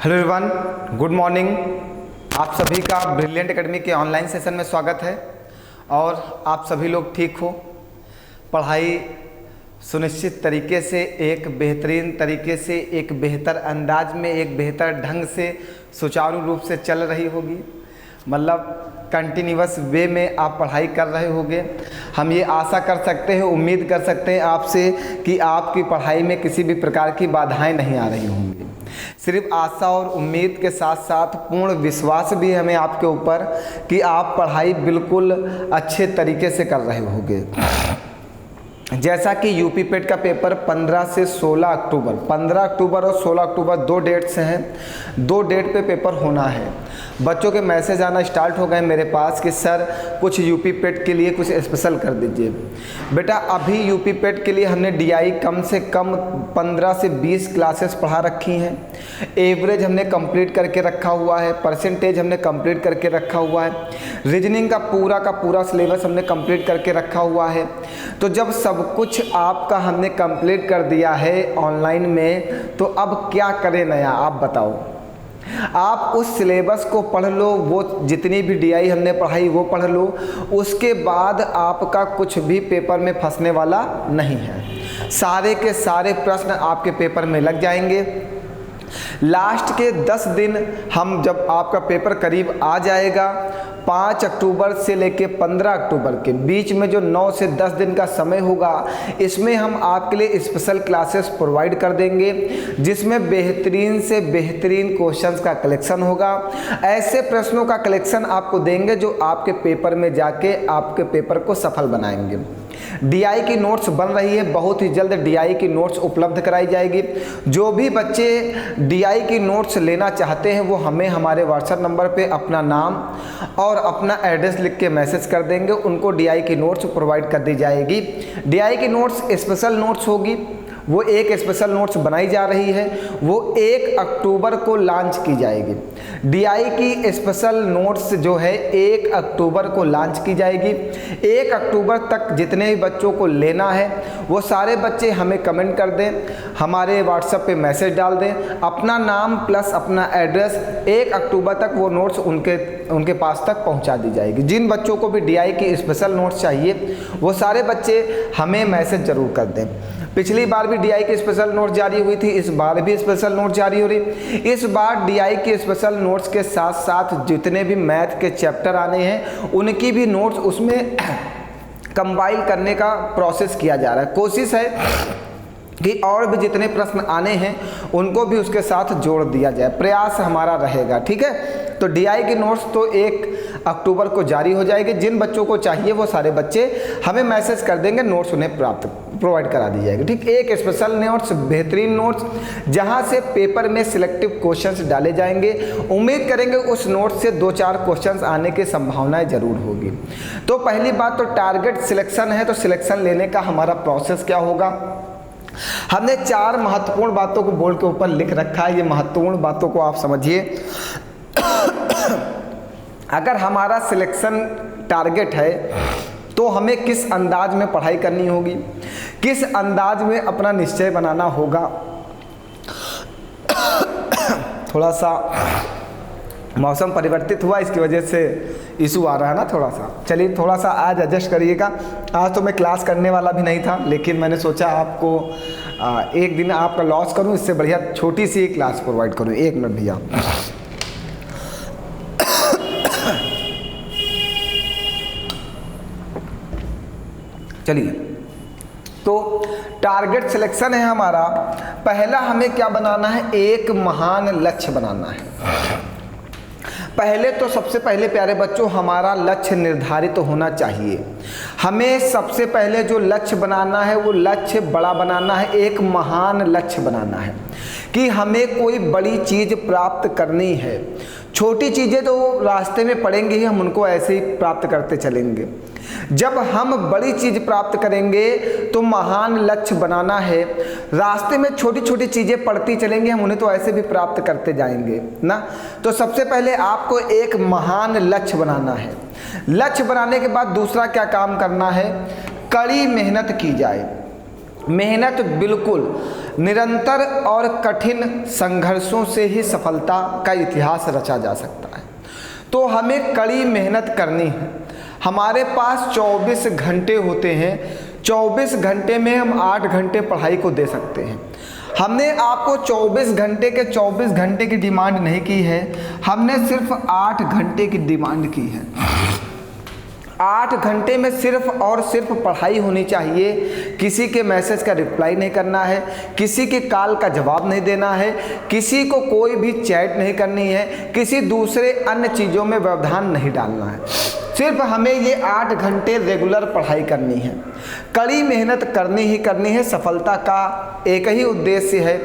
Hello everyone, good morning. आप सभी का ब्रिलियंट एकेडमी के ऑनलाइन सेशन में स्वागत है और आप सभी लोग ठीक हो। पढ़ाई सुनिश्चित तरीके से, एक बेहतरीन तरीके से, एक बेहतर अंदाज में, एक बेहतर ढंग से सुचारू रूप से चल रही होगी। मतलब कंटिन्यूअस वे में आप पढ़ाई कर रहे होंगे। हम ये आशा कर सकते हैं, उम्मीद कर सकते हैं आपसे कि आपकी पढ़ाई में किसी भी प्रकार की बाधाएं नहीं आ रही होंगी। सिर्फ आशा और उम्मीद के साथ साथ पूर्ण विश्वास भी हमें आपके ऊपर कि आप पढ़ाई बिल्कुल अच्छे तरीके से कर रहे होंगे। जैसा कि यूपी पेट का पेपर 15 से 16 अक्टूबर, 15 अक्टूबर और 16 अक्टूबर दो डेट से हैं। दो डेट पे पेपर होना है। बच्चों के मैसेज आना स्टार्ट हो गए मेरे पास कि सर कुछ यूपी पेट के लिए कुछ स्पेशल कर दीजिए। बेटा अभी यूपी पेट के लिए हमने डीआई कम से कम 15 से 20 क्लासेस पढ़ा रखी हैं। एवरेज हमने कंप्लीट करके रखा हुआ है, परसेंटेज हमने कंप्लीट करके रखा हुआ है, रीजनिंग का पूरा सिलेबस हमने कंप्लीट करके रखा हुआ है। तो जब सब कुछ आपका हमने कंप्लीट कर दिया है ऑनलाइन में, तो अब क्या करें नया, आप बताओ। आप उस सिलेबस को पढ़ लो, वो जितनी भी डीआई हमने पढ़ाई वो पढ़ लो, उसके बाद आपका कुछ भी पेपर में फंसने वाला नहीं है। सारे के सारे प्रश्न आपके पेपर में लग जाएंगे। लास्ट के 10 दिन हम जब आपका पेपर करीब आ जाएगा, 5 अक्टूबर से लेके 15 अक्टूबर के बीच में जो 9 से 10 दिन का समय होगा, इसमें हम आपके लिए स्पेशल क्लासेस प्रोवाइड कर देंगे, जिसमें बेहतरीन से बेहतरीन क्वेश्चंस का कलेक्शन होगा। ऐसे प्रश्नों का कलेक्शन आपको देंगे जो आपके पेपर में जाके आपके पेपर को सफल बनाएंगे। डीआई की नोट्स बन रही है, बहुत ही जल्द डीआई की नोट्स उपलब्ध कराई जाएगी। जो भी बच्चे डीआई की नोट्स लेना चाहते हैं वो हमें हमारे व्हाट्सएप नंबर पे अपना नाम और अपना एड्रेस लिख के मैसेज कर देंगे, उनको डीआई की नोट्स प्रोवाइड कर दी जाएगी। डीआई की नोट्स स्पेशल नोट्स होगी, वो एक स्पेशल नोट्स बनाई जा रही है, वो 1 अक्टूबर को लॉन्च की जाएगी। डीआई की स्पेशल नोट्स जो है 1 अक्टूबर को लॉन्च की जाएगी। 1 अक्टूबर तक जितने भी बच्चों को लेना है वो सारे बच्चे हमें कमेंट कर दें, हमारे व्हाट्सएप पे मैसेज डाल दें, अपना नाम प्लस अपना एड्रेस। 1 अक्टूबर तक वो नोट्स उनके पास तक पहुंचा दी जाएगी। जिन बच्चों को भी डीआई की स्पेशल नोट्स चाहिए वो सारे बच्चे हमें मैसेज ज़रूर कर दें। पिछली बार भी डीआई की स्पेशल नोट जारी हुई थी, इस बार भी स्पेशल नोट जारी हो रही। इस बार डीआई की स्पेशल नोट्स के साथ साथ जितने भी मैथ के चैप्टर आने हैं उनकी भी नोट्स उसमें कंपाइल करने का प्रोसेस किया जा रहा है। कोशिश है कि और भी जितने प्रश्न आने हैं उनको भी उसके साथ जोड़ दिया जाए, प्रयास हमारा रहेगा। ठीक है, तो डीआई की नोट्स तो 1 अक्टूबर को जारी हो जाएगी। जिन बच्चों को चाहिए वो सारे बच्चे हमें मैसेज कर देंगे, नोट्स उन्हें प्रोवाइड करा दी जाएगी। ठीक, एक स्पेशल नोट्स, बेहतरीन नोट्स, जहां से पेपर में सिलेक्टिव क्वेश्चंस डाले जाएंगे। उम्मीद करेंगे उस नोट से 2-4 क्वेश्चंस आने की संभावनाएं जरूर होगी। तो पहली बात तो टारगेट सिलेक्शन है, तो सिलेक्शन लेने का हमारा प्रोसेस क्या होगा। हमने 4 महत्वपूर्ण बातों को बोर्ड के ऊपर लिख रखा है, ये महत्वपूर्ण बातों को आप समझिए। अगर हमारा सिलेक्शन टारगेट है तो हमें किस अंदाज में पढ़ाई करनी होगी, किस अंदाज में अपना निश्चय बनाना होगा। थोड़ा सा मौसम परिवर्तित हुआ, इसकी वजह से इशू आ रहा है ना थोड़ा सा। चलिए थोड़ा सा आज एडजस्ट करिएगा। आज तो मैं क्लास करने वाला भी नहीं था, लेकिन मैंने सोचा आपको एक दिन आपका लॉस करूं, इससे बढ़िया छोटी सी क्लास प्रोवाइड करूं। 1 मिनट भैया। चलिए, तो टारगेट सिलेक्शन है हमारा। पहला हमें क्या बनाना है, एक महान लक्ष्य बनाना है। पहले तो सबसे पहले प्यारे बच्चों हमारा लक्ष्य निर्धारित तो होना चाहिए। हमें सबसे पहले जो लक्ष्य बनाना है वो लक्ष्य बड़ा बनाना है, एक महान लक्ष्य बनाना है कि हमें कोई बड़ी चीज़ प्राप्त करनी है। छोटी चीज़ें तो रास्ते में पड़ेंगी ही, हम उनको ऐसे ही प्राप्त करते चलेंगे। जब हम बड़ी चीज़ प्राप्त करेंगे तो महान लक्ष्य बनाना है। रास्ते में छोटी छोटी चीज़ें पड़ती चलेंगी, हम उन्हें तो ऐसे भी प्राप्त करते जाएंगे ना। तो सबसे पहले आपको एक महान लक्ष्य बनाना है। लक्ष्य बनाने के बाद दूसरा क्या काम करना है, कड़ी मेहनत की जाए। मेहनत बिल्कुल, निरंतर और कठिन संघर्षों से ही सफलता का इतिहास रचा जा सकता है। तो हमें कड़ी मेहनत करनी है। हमारे पास 24 घंटे होते हैं, 24 घंटे में हम 8 घंटे पढ़ाई को दे सकते हैं। हमने आपको 24 घंटे के 24 घंटे की डिमांड नहीं की है, हमने सिर्फ 8 घंटे की डिमांड की है। 8 घंटे में सिर्फ और सिर्फ पढ़ाई होनी चाहिए। किसी के मैसेज का रिप्लाई नहीं करना है, किसी के कॉल का जवाब नहीं देना है, किसी को कोई भी चैट नहीं करनी है, किसी दूसरे अन्य चीज़ों में व्यवधान नहीं डालना है। सिर्फ हमें ये 8 घंटे रेगुलर पढ़ाई करनी है, कड़ी मेहनत करनी ही करनी है। सफलता का एक ही उद्देश्य है,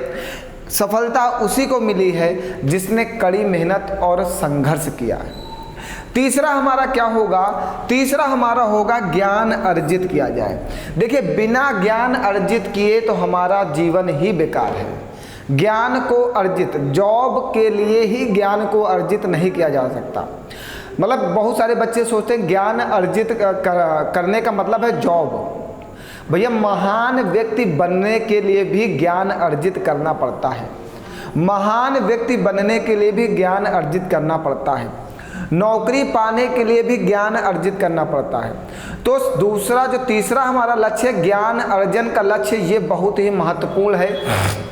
सफलता उसी को मिली है जिसने कड़ी मेहनत और संघर्ष किया है। तीसरा हमारा क्या होगा? तीसरा हमारा होगा ज्ञान अर्जित किया जाए। देखिए, बिना ज्ञान अर्जित किए तो हमारा जीवन ही बेकार है। ज्ञान को अर्जित, जॉब के लिए ही ज्ञान को अर्जित नहीं किया जा सकता। मतलब बहुत सारे बच्चे सोचते हैं ज्ञान अर्जित करने का मतलब है जॉब। भैया, महान व्यक्ति बनने के लिए भी ज्ञान अर्जित करना पड़ता है। महान व्यक्ति बनने के लिए भी ज्ञान अर्जित करना पड़ता है। नौकरी पाने के लिए भी ज्ञान अर्जित करना पड़ता है। तो दूसरा जो तीसरा हमारा लक्ष्य है, ज्ञान अर्जन का लक्ष्य, ये बहुत ही महत्वपूर्ण है।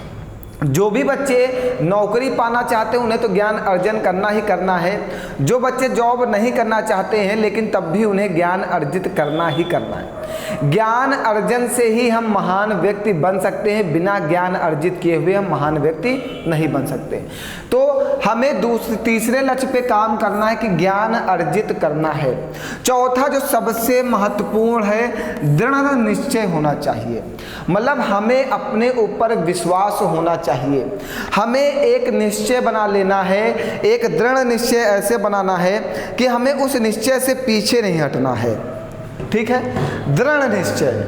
जो भी बच्चे नौकरी पाना चाहते हैं उन्हें तो ज्ञान अर्जन करना ही करना है। जो बच्चे जॉब नहीं करना चाहते हैं लेकिन तब भी उन्हें ज्ञान अर्जित करना ही करना है। ज्ञान अर्जन से ही हम महान व्यक्ति बन सकते हैं, बिना ज्ञान अर्जित किए हुए हम महान व्यक्ति नहीं बन सकते। तो हमें तीसरे लक्ष्य पे काम करना है कि ज्ञान अर्जित करना है। चौथा जो सबसे महत्वपूर्ण है, दृढ़ निश्चय होना चाहिए। मतलब हमें अपने ऊपर विश्वास होना चाहिए। हमें एक निश्चय बना लेना है, एक दृढ़ निश्चय ऐसे बनाना है कि हमें उस निश्चय से पीछे नहीं हटना है। ठीक है, दृढ़ निश्चय।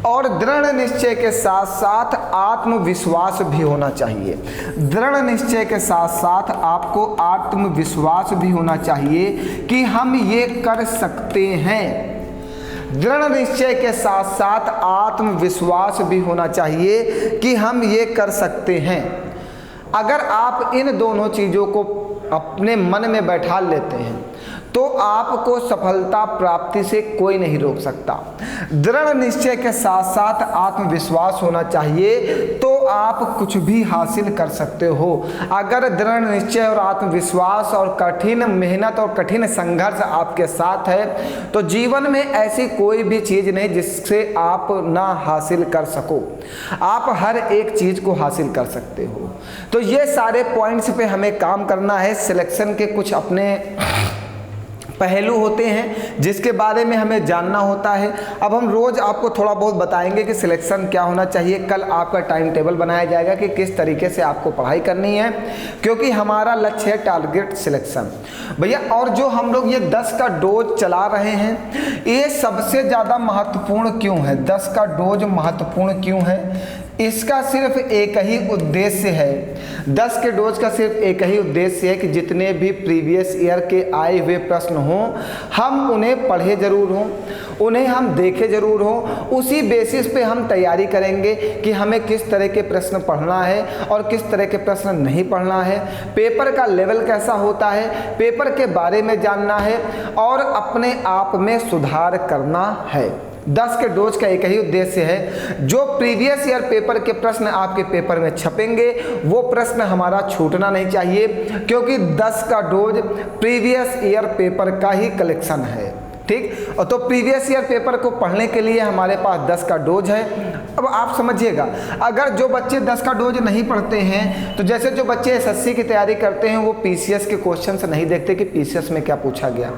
और दृढ़ निश्चय के साथ साथ आत्मविश्वास भी होना चाहिए। दृढ़ निश्चय के साथ साथ आपको आत्मविश्वास भी होना चाहिए कि हम ये कर सकते हैं। दृढ़ निश्चय के साथ साथ आत्मविश्वास भी होना चाहिए कि हम ये कर सकते हैं। अगर आप इन दोनों चीज़ों को अपने मन में बैठा लेते हैं तो आपको सफलता प्राप्ति से कोई नहीं रोक सकता। दृढ़ निश्चय के साथ साथ आत्मविश्वास होना चाहिए तो आप कुछ भी हासिल कर सकते हो। अगर दृढ़ निश्चय और आत्मविश्वास और कठिन मेहनत और कठिन संघर्ष आपके साथ है तो जीवन में ऐसी कोई भी चीज़ नहीं जिससे आप ना हासिल कर सको। आप हर एक चीज़ को हासिल कर सकते हो। तो ये सारे पॉइंट्स पे हमें काम करना है। सिलेक्शन के कुछ अपने पहलू होते हैं जिसके बारे में हमें जानना होता है। अब हम रोज़ आपको थोड़ा बहुत बताएंगे कि सिलेक्शन क्या होना चाहिए। कल आपका टाइम टेबल बनाया जाएगा कि किस तरीके से आपको पढ़ाई करनी है, क्योंकि हमारा लक्ष्य है टारगेट सिलेक्शन भैया। और जो हम लोग ये 10 का डोज चला रहे हैं, ये सबसे ज़्यादा महत्वपूर्ण क्यों है? 10 का डोज महत्वपूर्ण क्यों है? इसका सिर्फ एक ही उद्देश्य है। 10 के डोज का सिर्फ एक ही उद्देश्य है कि जितने भी प्रीवियस ईयर के आए हुए प्रश्न हों हम उन्हें पढ़े ज़रूर हों, उन्हें हम देखे ज़रूर हों। उसी बेसिस पे हम तैयारी करेंगे कि हमें किस तरह के प्रश्न पढ़ना है और किस तरह के प्रश्न नहीं पढ़ना है, पेपर का लेवल कैसा होता है, पेपर के बारे में जानना है और अपने आप में सुधार करना है। 10 के डोज का एक ही उद्देश्य है, जो प्रीवियस ईयर पेपर के प्रश्न आपके पेपर में छपेंगे वो प्रश्न हमारा छूटना नहीं चाहिए, क्योंकि 10 का डोज प्रीवियस ईयर पेपर का ही कलेक्शन है। ठीक, और तो प्रीवियस ईयर पेपर को पढ़ने के लिए हमारे पास 10 का डोज है। अब आप समझिएगा, अगर जो बच्चे 10 का डोज नहीं पढ़ते हैं तो जैसे जो बच्चे एसएससी की तैयारी करते हैं वो पीसीएस के क्वेश्चंस नहीं देखते कि पीसीएस में क्या पूछा गया,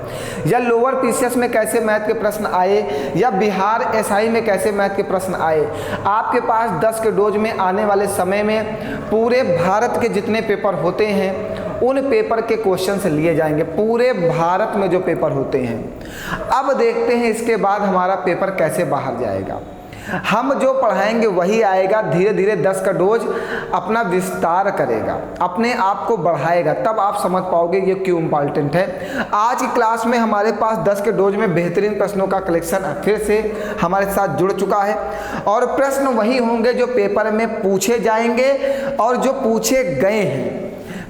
या लोअर पीसीएस में कैसे मैथ के प्रश्न आए, या बिहार एसआई में कैसे मैथ के प्रश्न आए। आपके पास 10 के डोज में आने वाले समय में पूरे भारत के जितने पेपर होते हैं उन पेपर के क्वेश्चंस लिए जाएंगे, पूरे भारत में जो पेपर होते हैं। अब देखते हैं इसके बाद हमारा पेपर कैसे बाहर जाएगा। हम जो पढ़ाएंगे वही आएगा। धीरे धीरे 10 का डोज अपना विस्तार करेगा, अपने आप को बढ़ाएगा, तब आप समझ पाओगे ये क्यों इम्पॉर्टेंट है। आज की क्लास में हमारे पास 10 के डोज में बेहतरीन प्रश्नों का कलेक्शन फिर से हमारे साथ जुड़ चुका है और प्रश्न वही होंगे जो पेपर में पूछे जाएंगे और जो पूछे गए हैं।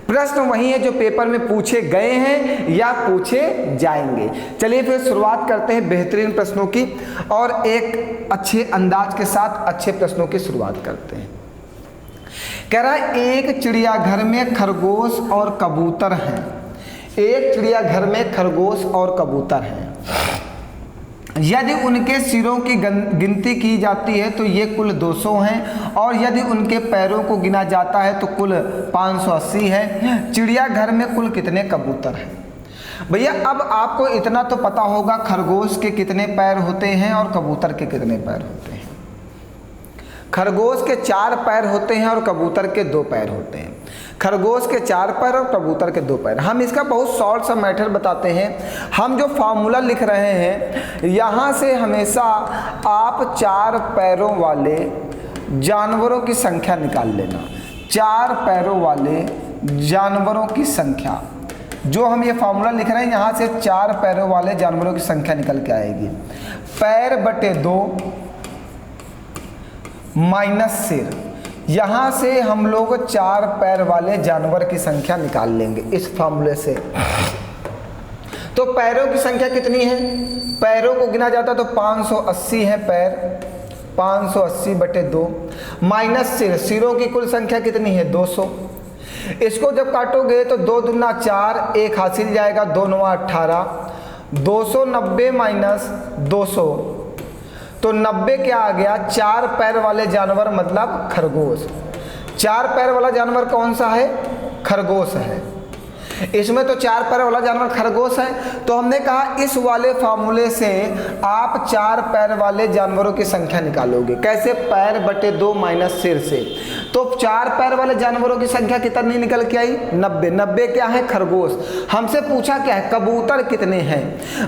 प्रश्न वही है जो पेपर में पूछे गए हैं या पूछे जाएंगे। चलिए फिर शुरुआत करते हैं बेहतरीन प्रश्नों की और एक अच्छे अंदाज के साथ अच्छे प्रश्नों की शुरुआत करते हैं। कह रहा है एक चिड़ियाघर में खरगोश और कबूतर हैं। एक चिड़ियाघर में खरगोश और कबूतर हैं। यदि उनके सिरों की गिनती की जाती है तो ये कुल 200 हैं और यदि उनके पैरों को गिना जाता है तो कुल 580 है। चिड़ियाघर में कुल कितने कबूतर हैं? भैया अब आपको इतना तो पता होगा खरगोश के कितने पैर होते हैं और कबूतर के कितने पैर होते हैं। खरगोश के 4 पैर होते हैं और कबूतर के 2 पैर होते हैं। खरगोश के 4 पैर और कबूतर के 2 पैर। हम इसका बहुत शॉर्ट सा मैथड बताते हैं। हम जो फार्मूला लिख रहे हैं यहाँ से हमेशा आप 4 पैरों वाले जानवरों की संख्या निकाल लेना। 4 पैरों वाले जानवरों की संख्या, जो हम ये फार्मूला लिख रहे हैं यहाँ से 4 पैरों वाले जानवरों की संख्या निकल के आएगी। पैर बटे 2 माइनस सिर। यहाँ से हम लोग 4 पैर वाले जानवर की संख्या निकाल लेंगे इस फार्मूले से। तो पैरों की संख्या कितनी है? पैरों को गिना जाता तो 580 है पैर, 580 बटे 2 माइनस सिर। सिरों की कुल संख्या कितनी है? 200। इसको जब काटोगे तो 2 दूना 4, 1 हासिल जाएगा, 2 9 18, 290 माइनस 200 तो 90 क्या आ गया? 4 पैर वाले जानवर मतलब खरगोश। 4 पैर वाला जानवर कौन सा है? खरगोश है। इसमें तो 4 पैर वाला जानवर खरगोश है। तो हमने कहा इस वाले फार्मूले से आप 4 पैर वाले जानवरों की संख्या निकालोगे। कैसे? पैर बटे 2 माइनस सिर से। तो 4 पैर वाले जानवरों की संख्या कितनी निकल के आई? 90। 90 क्या है? खरगोश। हमसे पूछा क्या है? कबूतर कितने हैं?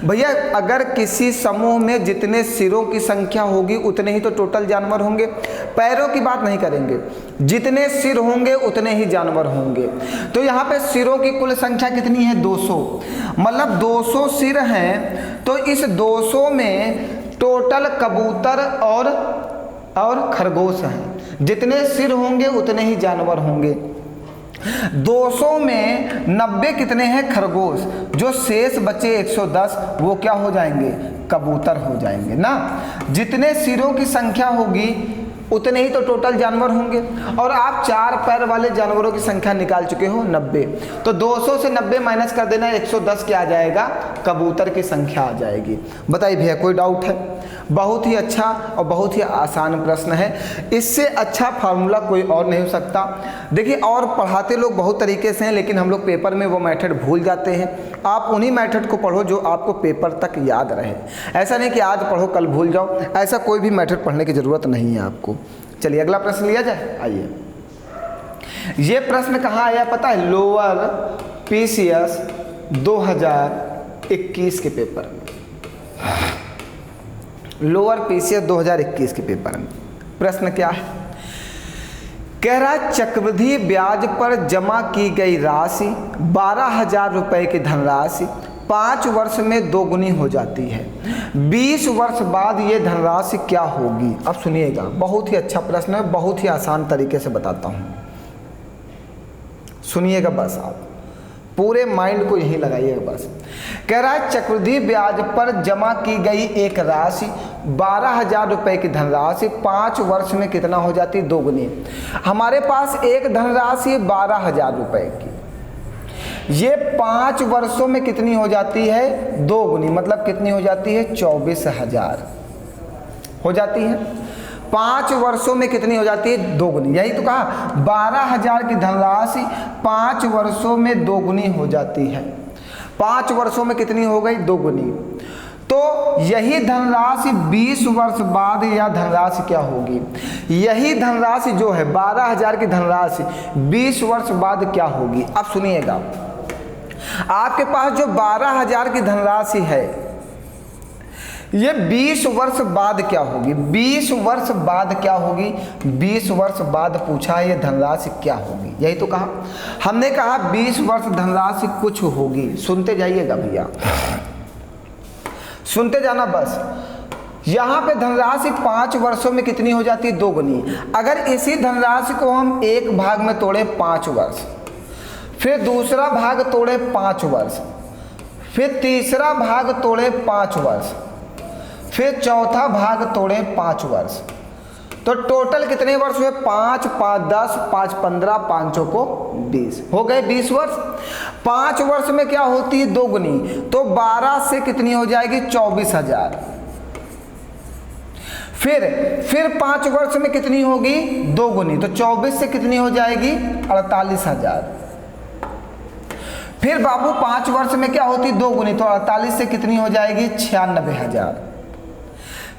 भैया अगर किसी समूह में जितने सिरों की संख्या होगी उतने ही तो टोटल जानवर होंगे। पैरों की बात नहीं करेंगे, जितने सिर होंगे उतने ही जानवर होंगे। तो यहाँ पे सिरों की कुल संख्या कितनी है? 200। मतलब 200 सिर हैं। तो इस 200 में टोटल कबूतर और खरगोश हैं। जितने सिर होंगे उतने ही जानवर होंगे। 200 में 90 कितने हैं? खरगोश। जो शेष बचे 110 वो क्या हो जाएंगे? कबूतर हो जाएंगे ना। जितने सिरों की संख्या होगी उतने ही तो टोटल जानवर होंगे और आप 4 पैर वाले जानवरों की संख्या निकाल चुके हो 90। तो 200 से 90 माइनस कर देना, 110 क्या आ जाएगा? कबूतर की संख्या आ जाएगी। बताइए भैया कोई डाउट है? बहुत ही अच्छा और बहुत ही आसान प्रश्न है। इससे अच्छा फार्मूला कोई और नहीं हो सकता। देखिए और पढ़ाते लोग बहुत तरीके से हैं लेकिन हम लोग पेपर में वो मेथड भूल जाते हैं। आप उन्हीं मेथड को पढ़ो जो आपको पेपर तक याद रहे। ऐसा नहीं कि आज पढ़ो कल भूल जाओ, ऐसा कोई भी मेथड पढ़ने की ज़रूरत नहीं है आपको। चलिए अगला प्रश्न लिया जाए। आइए, ये प्रश्न कहाँ आया पता है? लोअर पीसीएस 2021 के पेपर में। लोअर पीसीएस 2021 के पेपर में प्रश्न क्या है? कह रहा है चक्रवृद्धि ब्याज पर जमा की गई राशि 12,000 रुपये की धनराशि 5 वर्ष में 2 गुनी हो जाती है। 20 वर्ष बाद ये धनराशि क्या होगी? अब सुनिएगा, बहुत ही अच्छा प्रश्न है, बहुत ही आसान तरीके से बताता हूँ। सुनिएगा बस, आप पूरे माइंड को यहीं लगाइएगा बस। कह रहा है चक्रवृद्धि ब्याज पर जमा की गई एक राशि 12,000 रुपये की धनराशि 5 वर्ष में कितना हो जाती है? 2 गुनी। हमारे पास एक धनराशि 12,000 रुपये की, ये 5 वर्षों में कितनी हो जाती है? 2 गुनी। मतलब कितनी हो जाती है? 24,000 हो जाती है। 5 वर्षों में कितनी हो जाती है? 2 गुनी। यही तो कहा, 12,000 की धनराशि 5 वर्षों में 2 गुनी हो जाती है। 5 वर्षों में कितनी हो गई? 2 गुनी। तो यही धनराशि 20 वर्ष बाद या धनराशि क्या होगी? यही धनराशि जो है 12,000 की धनराशि 20 वर्ष बाद क्या होगी? अब सुनिएगा, आपके पास जो 12,000 की धनराशि है ये 20 वर्ष बाद क्या होगी, 20 वर्ष बाद क्या होगी, 20 वर्ष बाद पूछा है ये धनराशि क्या होगी, यही तो कहा हमने, कहा 20 वर्ष धनराशि कुछ होगी। सुनते जाइएगा भैया, सुनते जाना बस। यहाँ पे धनराशि 5 वर्षों में कितनी हो जाती है, 2 गुनी। अगर इसी धनराशि को हम एक भाग में तोड़े 5 वर्ष, फिर दूसरा भाग तोड़े 5 वर्ष, फिर तीसरा भाग तोड़े 5 वर्ष, फिर चौथा भाग तोड़े 5 वर्ष, तो टोटल कितने वर्ष हुए, 5 5 10 5 15 5 को 20 हो गए 20 वर्ष। 5 वर्ष में क्या होती है, 2 गुनी, तो 12 से कितनी हो जाएगी, 24,000। फिर 5 वर्ष में कितनी होगी, 2 गुनी, तो 24 से कितनी हो जाएगी, 48,000। फिर बाबू 5 वर्ष में क्या होती, 2 गुनी, तो 48 से कितनी हो जाएगी, 96,000।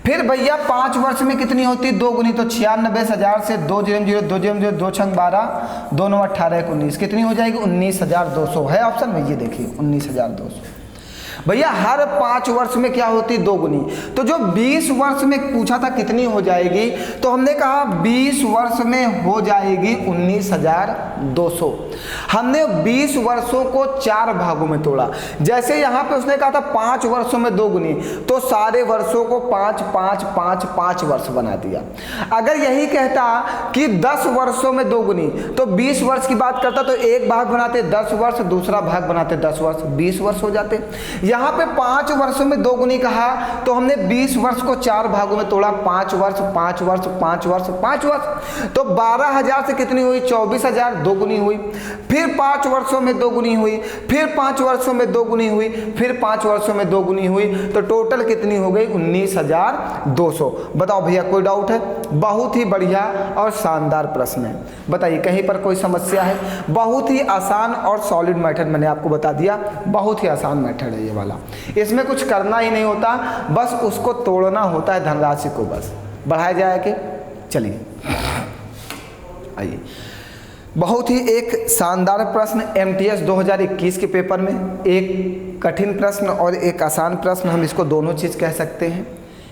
फिर भैया 5 वर्ष में कितनी होती, 2 गुनी, तो 96,000 से 2 0 0 2 0 0 2 6 12 2 9 18 19 कितनी हो जाएगी, 19,200 है ऑप्शन में, ये देखिए 19,200। भैया हर 5 वर्ष में क्या होती, 2 गुनी, तो जो 20 वर्ष में पूछा था कितनी हो जाएगी, तो हमने कहा 20 वर्ष में हो जाएगी 19,200। हमने 20 वर्षों को 4 भागों में तोड़ा। जैसे यहाँ पे उसने कहा था 5 वर्षों में 2 गुनी, तो सारे वर्षों को 5 5 5 5 वर्ष बना दिया। अगर यही कहता कि 10 वर्षों में 2 गुनी, तो 20 वर्ष की बात करता तो एक भाग बनाते 10 वर्ष, दूसरा भाग बनाते 10 वर्ष, 20 वर्ष हो जाते। यहाँ पे 5 वर्षों में 2 गुनी कहा, तो हमने 20 वर्ष को 4 भागों में तोड़ा, 5 वर्ष 5 वर्ष 5 वर्ष 5 वर्ष, तो 12,000 से कितनी हुई, 24,000, 2 गुनी हुई। फिर 5 वर्षों में 2 गुनी हुई, फिर 5 वर्षों में 2 गुनी हुई, फिर 5 वर्षों में 2 गुनी हुई, तो टोटल कितनी हो गई, 19,200। बताओ भैया कोई डाउट है? बहुत ही बढ़िया और शानदार प्रश्न है। बताइए कहीं पर कोई समस्या है? बहुत ही आसान और सॉलिड मेथड मैंने आपको बता दिया, बहुत ही आसान मेथड है ये वाला। इसमें कुछ करना ही नहीं होता, बस उसको तोड़ना होता है धनराशि को, बस बढ़ाया जाए कि। चलिए आइए, बहुत ही एक शानदार प्रश्न MTS 2021 के पेपर में, एक कठिन प्रश्न और एक आसान प्रश्न, हम इसको दोनों चीज़ कह सकते हैं,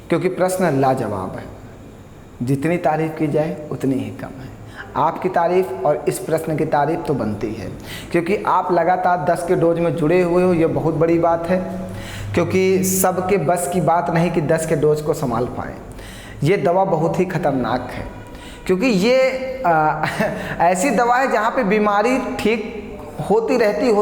क्योंकि प्रश्न लाजवाब है। जितनी तारीफ की जाए उतनी ही कम है। आपकी तारीफ और इस प्रश्न की तारीफ तो बनती है, क्योंकि आप लगातार 10 के डोज में जुड़े हुए हो, ये बहुत बड़ी बात है, क्योंकि सबके बस की बात नहीं कि 10 के डोज को संभाल पाएँ। ये दवा बहुत ही खतरनाक है, क्योंकि ये ऐसी दवा है जहाँ पे बीमारी ठीक होती रहती है,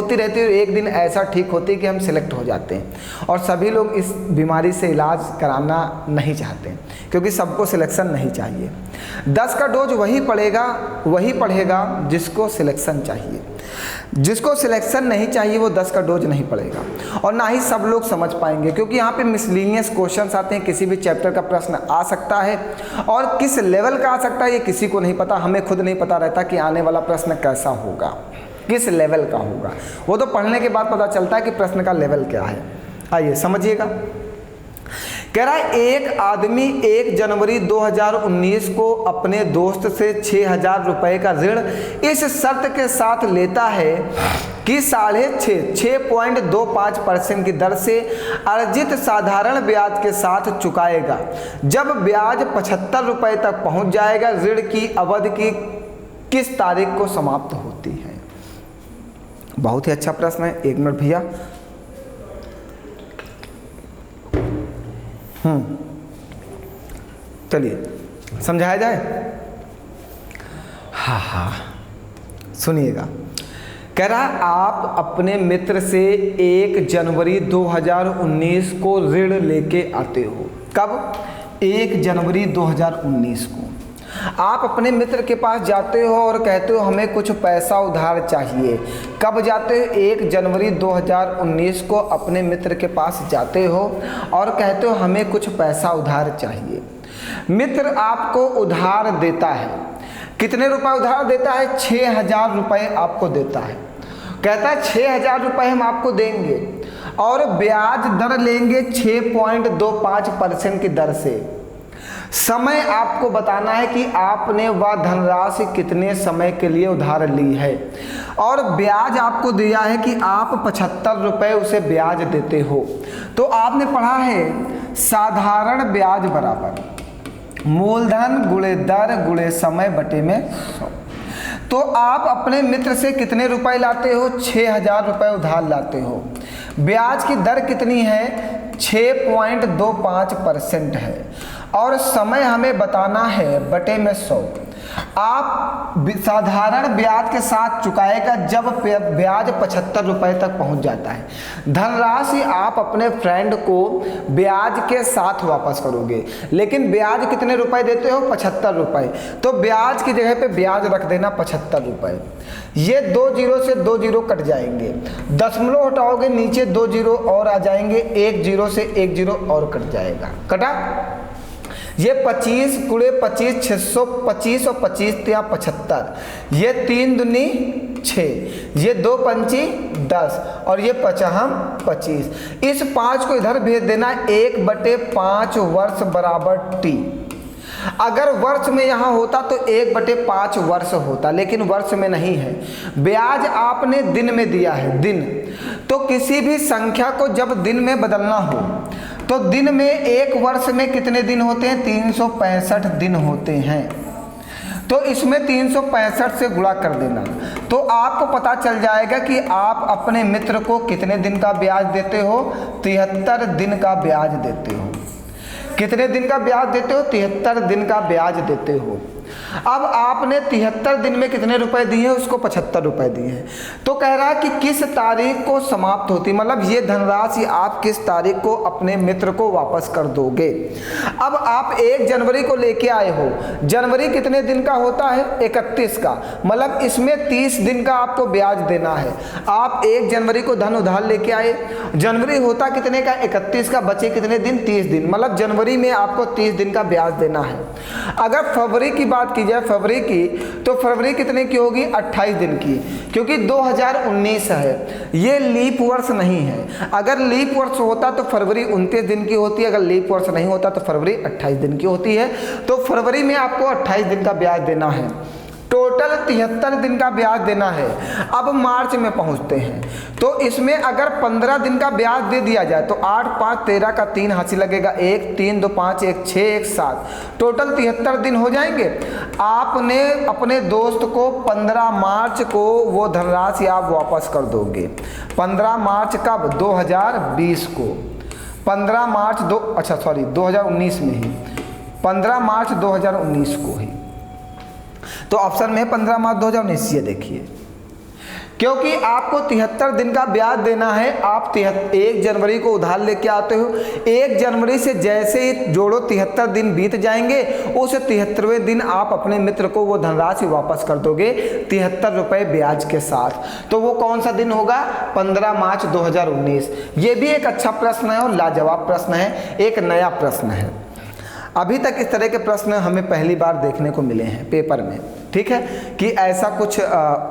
एक दिन ऐसा ठीक होती है कि हम सिलेक्ट हो जाते हैं। और सभी लोग इस बीमारी से इलाज कराना नहीं चाहते, क्योंकि सबको सिलेक्शन नहीं चाहिए। 10 का डोज वही पढ़ेगा जिसको सिलेक्शन चाहिए। जिसको सिलेक्शन नहीं चाहिए वो 10 का डोज नहीं पढ़ेगा, और ना ही सब लोग समझ पाएंगे, क्योंकि यहाँ पे मिसलीनियस क्वेश्चंस आते हैं। किसी भी चैप्टर का प्रश्न आ सकता है, और किस लेवल का आ सकता है ये किसी को नहीं पता। हमें खुद नहीं पता रहता कि आने वाला प्रश्न कैसा होगा, किस लेवल का होगा। वो तो पढ़ने के बाद पता चलता है कि प्रश्न का लेवल क्या है। आइए समझिएगा। कह रहा है एक आदमी 1 जनवरी 2019 को अपने दोस्त से 6,000 रुपये का ऋण इस शर्त के साथ लेता है कि 6.25% की दर से अर्जित साधारण ब्याज के साथ चुकाएगा। जब ब्याज 75 रुपये तक पहुंच जाएगा, ऋण की अवधि की किस तारीख को समाप्त होती है? बहुत ही अच्छा प्रश्न है। 1 मिनट भैया। चलिए समझाया जाए। हाँ, सुनिएगा। कह रहा है आप अपने मित्र से 1 जनवरी 2019 को ऋण लेके आते हो। कब? 1 जनवरी 2019 को आप अपने मित्र के पास जाते हो और कहते हो हमें कुछ पैसा उधार चाहिए। कब जाते हो? 1 जनवरी 2019 को अपने मित्र के पास जाते हो और कहते हो हमें कुछ पैसा उधार चाहिए। मित्र आपको उधार देता है। कितने रुपए उधार देता है? 6,000 रुपये आपको देता है। कहता है 6,000 रुपये हम आपको देंगे और ब्याज दर लेंगे 6.25% की दर से। समय आपको बताना है कि आपने वह धनराशि कितने समय के लिए उधार ली है, और ब्याज आपको दिया है कि आप 75 रुपये उसे ब्याज देते हो। तो आपने पढ़ा है साधारण ब्याज बराबर मूलधन गुणे दर गुणे समय बटे में 100। तो आप अपने मित्र से कितने रुपए लाते हो? 6000 रुपये उधार लाते हो। ब्याज की दर कितनी है? 6.25% है, और समय हमें बताना है बटे में 100। आप साधारण ब्याज के साथ चुकाएगा जब ब्याज 75 रुपए तक पहुंच जाता है। धनराशि आप अपने फ्रेंड को ब्याज के साथ वापस करोगे, लेकिन ब्याज कितने रुपए देते हो? 75 रुपए। तो ब्याज की जगह पे ब्याज रख देना 75 रुपए। ये 2 जीरो से 2 जीरो कट जाएंगे, दशमलव हटाओगे नीचे 2 जीरो और आ जाएंगे, 1 जीरो से 1 जीरो और कट जाएगा, कटा। ये 25 गुणे 25 625 और 25 या 75, ये 3 दूनी 6, ये 2 पंची 10 और ये 5 25। इस 5 को इधर भेज देना, 1/5 वर्ष बराबर टी। अगर वर्ष में यहाँ होता तो 1/5 वर्ष होता, लेकिन वर्ष में नहीं है। ब्याज आपने दिन में दिया है, दिन। तो किसी भी संख्या को जब दिन में बदलना हो तो दिन में एक वर्ष में कितने दिन होते हैं? 365 दिन होते हैं। तो इसमें 365 से गुणा कर देना, तो आपको पता चल जाएगा कि आप अपने मित्र को कितने दिन का ब्याज देते हो? 73 दिन का ब्याज देते हो। कितने दिन का ब्याज देते हो? 73 दिन का ब्याज देते हो। अब आपने 73 दिन में कितने रुपए दिए हैं? उसको 75 रुपए दिए हैं। तो कह रहा है कि किस तारीख को समाप्त होती, मतलब ये धनराशि आप किस तारीख को अपने मित्र को वापस कर दोगे। अब आप 1 जनवरी को लेके आए हो, जनवरी कितने दिन का होता है? 31 का, मतलब इसमें 30 दिन का आपको ब्याज देना है। आप 1 जनवरी को धन उधार लेके आए, जनवरी होता कितने का? 31 का, बचे कितने दिन? 30 दिन, मतलब जनवरी में आपको 30 दिन का ब्याज देना है। अगर फरवरी की बात की जाए, फरवरी की, तो फरवरी कितने की होगी? 28 दिन की, क्योंकि 2019 है, ये लीप वर्ष नहीं है। अगर लीप वर्ष होता तो फरवरी 29 दिन की होती है, अगर लीप वर्ष नहीं होता तो फरवरी 28 दिन की होती है। तो फरवरी में आपको 28 दिन का ब्याज देना है, टोटल 73 दिन का ब्याज देना है। अब मार्च में पहुंचते हैं, तो इसमें अगर 15 दिन का ब्याज दे दिया जाए तो 8 5 13 का 3 हासिल लगेगा, 1 3 2 5 1 6 1 7, टोटल 73 दिन हो जाएंगे। आपने अपने दोस्त को 15 मार्च को वो धनराशि आप वापस कर दोगे। 15 मार्च कब? 2020 को। 15 मार्च 2019 में ही, 15 मार्च 2019 को ही। तो ऑप्शन में 15 मार्च 2019, ये देखिए, क्योंकि आपको 73 दिन का ब्याज देना है। आप 1 जनवरी को उधार लेके आते हो, 1 जनवरी से जैसे ही जोड़ो 73 दिन बीत जाएंगे, उस 73वें दिन आप अपने मित्र को वो धनराशि वापस कर दोगे 73 रुपये ब्याज के साथ। तो वो कौन सा दिन होगा? 15 मार्च 2019। ये भी एक अच्छा प्रश्न है और लाजवाब प्रश्न है, एक नया प्रश्न है। अभी तक इस तरह के प्रश्न हमें पहली बार देखने को मिले हैं पेपर में, ठीक है, कि ऐसा कुछ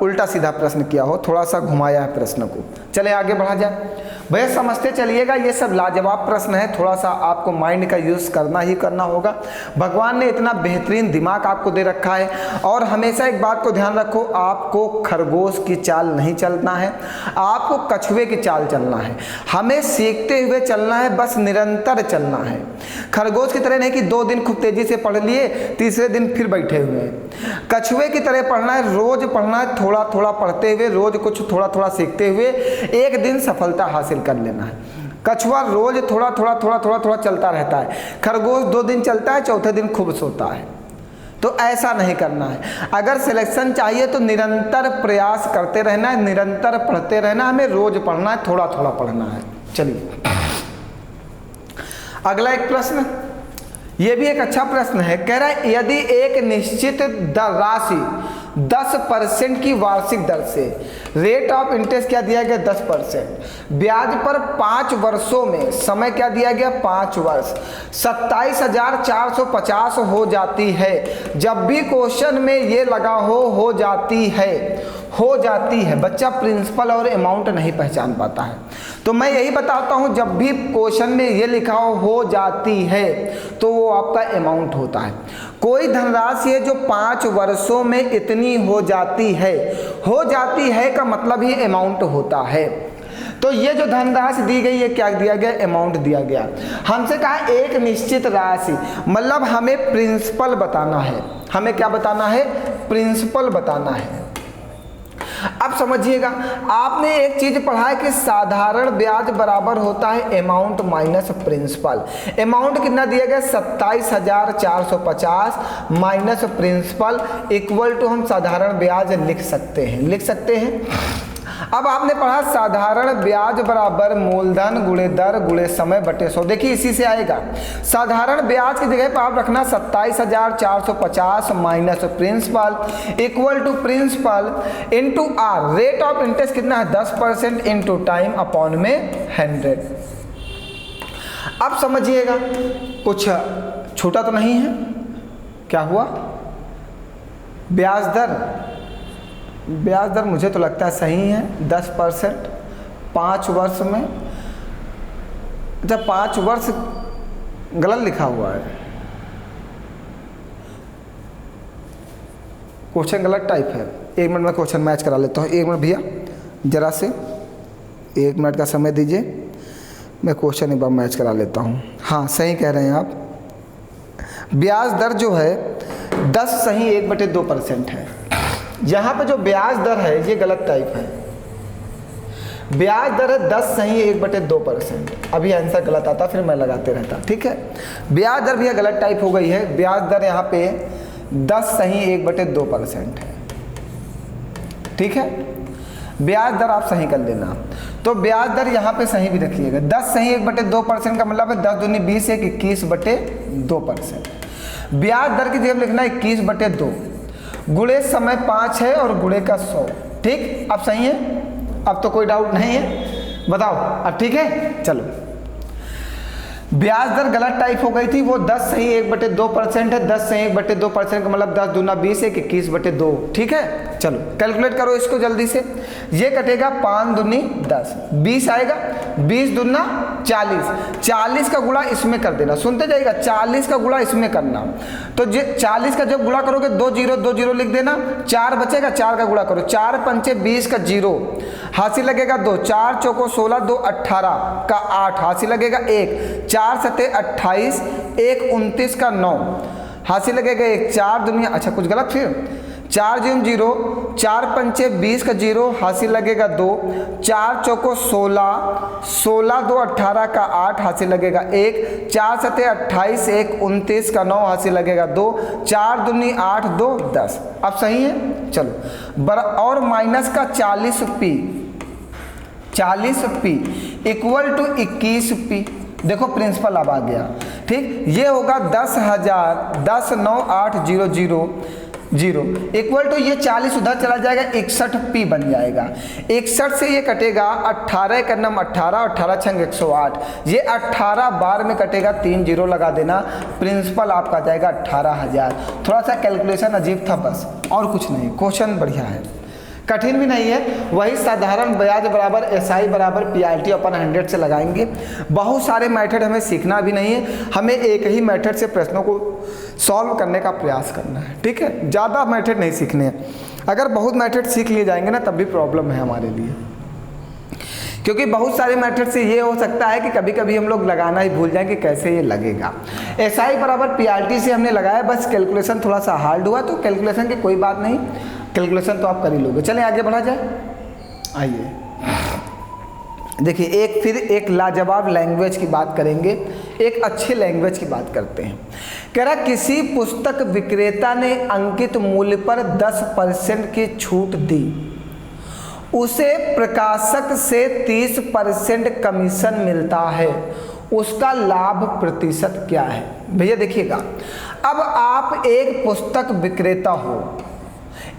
उल्टा सीधा प्रश्न किया हो, थोड़ा सा घुमाया है प्रश्न को। चले आगे बढ़ा जाए भैया, समझते चलिएगा। ये सब लाजवाब प्रश्न है, थोड़ा सा आपको माइंड का यूज़ करना ही करना होगा। भगवान ने इतना बेहतरीन दिमाग आपको दे रखा है। और हमेशा एक बात को ध्यान रखो, आपको खरगोश की चाल नहीं चलना है, आपको कछुए की चाल चलना है। हमें सीखते हुए चलना है, बस निरंतर चलना है। खरगोश की तरह नहीं कि 2 दिन खूब तेजी से पढ़ लिए, तीसरे दिन फिर बैठे हुए हैं। कछुए की तरह पढ़ना है, रोज पढ़ना है, थोड़ा थोड़ा पढ़ते हुए, रोज कुछ थोड़ा थोड़ा सीखते हुए एक दिन सफलता हासिल कर लेना है। कछुआ रोज थोड़ा थोड़ा चलता रहता है, खरगोश 2 दिन चलता है, चौथे दिन खूब सोता है। तो ऐसा नहीं करना है। अगर सिलेक्शन चाहिए तो निरंतर प्रयास करते रहना है, निरंतर पढ़ते रहना, हमें रोज पढ़ना है, थोड़ा थोड़ा पढ़ना है। चलिए अगला एक प्रश्न, ये भी एक अच्छा प्रश्न है। कह रहा है यदि एक निश्चित राशि 10% की वार्षिक दर से, रेट ऑफ इंटरेस्ट क्या दिया गया? 10%, ब्याज पर 5 वर्षों में, समय क्या दिया गया? 5 वर्ष, 27,450 हो जाती है। जब भी क्वेश्चन में ये लगा हो जाती है, बच्चा प्रिंसिपल और अमाउंट नहीं पहचान पाता है। तो मैं यही बताता हूँ, जब भी क्वेश्चन में ये लिखा हो जाती है तो वो आपका अमाउंट होता है। कोई धनराशि है जो 5 वर्षों में इतनी हो जाती है का मतलब ही अमाउंट होता है। तो ये जो धनराशि दी गई है, क्या दिया गया? अमाउंट दिया गया। हमसे कहा एक निश्चित राशि, मतलब हमें प्रिंसिपल बताना है। हमें क्या बताना है? प्रिंसिपल बताना है। अब समझिएगा, आपने एक चीज पढ़ा है कि साधारण ब्याज बराबर होता है अमाउंट माइनस प्रिंसिपल। अमाउंट कितना दिया गया? 27,450 माइनस प्रिंसिपल इक्वल टू हम साधारण ब्याज लिख सकते हैं। अब आपने पढ़ा साधारण ब्याज बराबर मूलधन गुणे दर गुणे समय बटे 100। देखिए इसी से आएगा। साधारण ब्याज की जगह पर आप रखना 27,450 minus principal equal to principal into r. Rate of interest कितना है? 10% इंटू टाइम अपॉन में 100। अब समझिएगा, कुछ छोटा तो नहीं है। क्या हुआ? ब्याज दर मुझे तो लगता है सही है 10% 5 वर्ष में। अच्छा 5 वर्ष गलत लिखा हुआ है, क्वेश्चन गलत टाइप है। 1 मिनट में क्वेश्चन मैच करा लेता हूँ। 1 मिनट भैया, जरा से 1 मिनट का समय दीजिए, मैं क्वेश्चन एक बार मैच करा लेता हूँ। हाँ सही कह रहे हैं आप। ब्याज दर जो है 10 सही 1/2% है। यहाँ पे जो ब्याज दर है ये गलत टाइप है। ब्याज दर है 10 सही 1/2%। अभी आंसर गलत आता फिर मैं लगाते रहता, ठीक है। ब्याज दर भी गलत टाइप हो गई है। ब्याज दर यहाँ पे 10 सही 1/2% है, ठीक है। ब्याज दर आप सही कर लेना। तो ब्याज दर यहाँ पे सही भी रखिएगा। 10 सही 1/2% का मतलब है 10 दूनी 20 1 21/2%। ब्याज दर की जगह लिखना 21/2 गुणे समय 5 है और गुणे का 100, ठीक। अब सही है, अब तो कोई डाउट नहीं है, बताओ अब ठीक है। चलो, ब्याज दर गलत टाइप हो गई थी, वो 10 सही 1/2% है। 10 सही 1/2% का मतलब 10 दूना 20 1 21/2, ठीक है। चलो कैलकुलेट करो इसको जल्दी से। ये कटेगा 5 दूनी 10, 20 आएगा, 20 दूना 40, 40 का गुणा इसमें कर देना। सुनते जाइएगा, 40 का गुणा इसमें करना। तो 40 का जब गुणा करोगे 2 0 लिख देना, 4 बचेगा, 4 का गुणा करो, 4 पंचे 20 का 0 हासिल लगेगा 2, 4 चौको 16 2 18 का 8 हासिल लगेगा 1, 4 सते 28 1 29 का 9 हासिल लगेगा 1, 4 दुनिया, अच्छा कुछ गलत फिर, 4 0 4 पंचे 20 का 0 हासिल लगेगा 2, 4 चौको 16 16 2 18 का 8 हासिल लगेगा 1, 4 सते 28 1 29 का 9 हासिल लगेगा 2, 4 दूनी 8 2 10। अब सही है। चलो और माइनस का 40p इक्वल टू 21p। देखो प्रिंसिपल अब आ गया, ठीक। ये होगा 10,000 10,9,800 इक्वल टू ये 40 उधर चला जाएगा, 61p बन जाएगा। 61 से ये कटेगा 18 का नम 18, 18 छंग 108, ये 18 बार में कटेगा, 3 0 लगा देना। प्रिंसिपल आपका जाएगा 18,000। थोड़ा सा कैलकुलेशन अजीब था बस, और कुछ नहीं। क्वेश्चन बढ़िया है, कठिन भी नहीं है। वही साधारण ब्याज बराबर SI बराबर PRT अपन 100 से लगाएंगे। बहुत सारे मेथड हमें सीखना भी नहीं है, हमें एक ही मेथड से प्रश्नों को सॉल्व करने का प्रयास करना है, ठीक है। ज़्यादा मेथड नहीं सीखने हैं। अगर बहुत मेथड सीख लिए जाएंगे ना तब भी प्रॉब्लम है हमारे लिए, क्योंकि बहुत सारे मेथड से ये हो सकता है कि कभी कभी हम लोग लगाना ही भूल जाएं कि कैसे ये लगेगा। SI बराबर PRT से हमने लगाया, बस कैलकुलेशन थोड़ा सा हार्ड हुआ, तो कैलकुलेशन की कोई बात नहीं, कैलकुलेशन तो आप कर ही लोगे। चलें आगे बढ़ा जाए। आइए देखिए, फिर एक लाजवाब लैंग्वेज की बात करेंगे, एक अच्छे लैंग्वेज की बात करते हैं। कह रहा किसी पुस्तक विक्रेता ने अंकित मूल्य पर 10% की छूट दी, उसे प्रकाशक से 30% कमीशन मिलता है, उसका लाभ प्रतिशत क्या है? भैया देखिएगा, अब आप एक पुस्तक विक्रेता हो,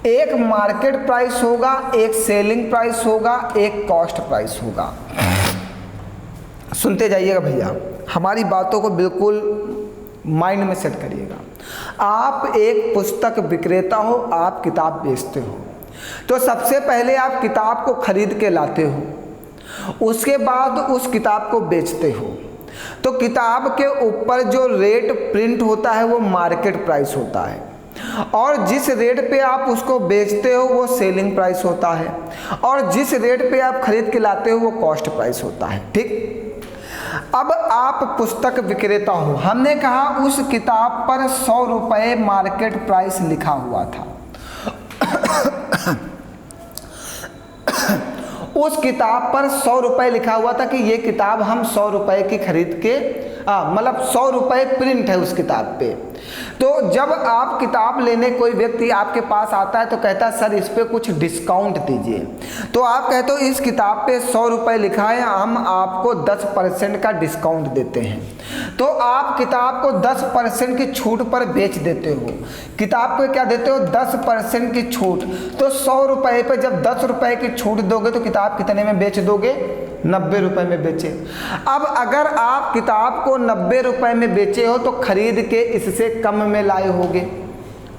एक मार्केट प्राइस होगा, एक सेलिंग प्राइस होगा, एक कॉस्ट प्राइस होगा। सुनते जाइएगा भैया, हमारी बातों को बिल्कुल माइंड में सेट करिएगा। आप एक पुस्तक विक्रेता हो, आप किताब बेचते हो, तो सबसे पहले आप किताब को खरीद के लाते हो, उसके बाद उस किताब को बेचते हो, तो किताब के ऊपर जो रेट प्रिंट होता है वो मार्केट प्राइस होता है, और जिस रेट पे आप उसको बेचते हो वो सेलिंग प्राइस होता है, और जिस रेट पे आप खरीद के लाते हो वो कॉस्ट प्राइस होता है। ठीक, अब आप पुस्तक विक्रेता हो, हमने कहा उस किताब पर 100 रुपये मार्केट प्राइस लिखा हुआ था। उस किताब पर 100 रुपये लिखा हुआ था कि ये किताब हम 100 रुपये की खरीद के मतलब 100 रुपये प्रिंट है उस किताब पे। तो जब आप किताब लेने कोई व्यक्ति आपके पास आता है तो कहता है सर इस पे कुछ डिस्काउंट दीजिए, तो आप कहते हो इस किताब पे 100 रुपये लिखा है, हम आपको 10% का डिस्काउंट देते हैं, तो आप किताब को 10% की छूट पर बेच देते हो। किताब को क्या देते हो? 10% की छूट। तो 100 रुपये पर जब 10 रुपये की छूट दोगे तो किताब कितने में बेच दोगे? 90 रुपये में बेचे। अब अगर आप किताब को 90 रुपये में बेचे हो तो खरीद के इससे कम में लाए होगे,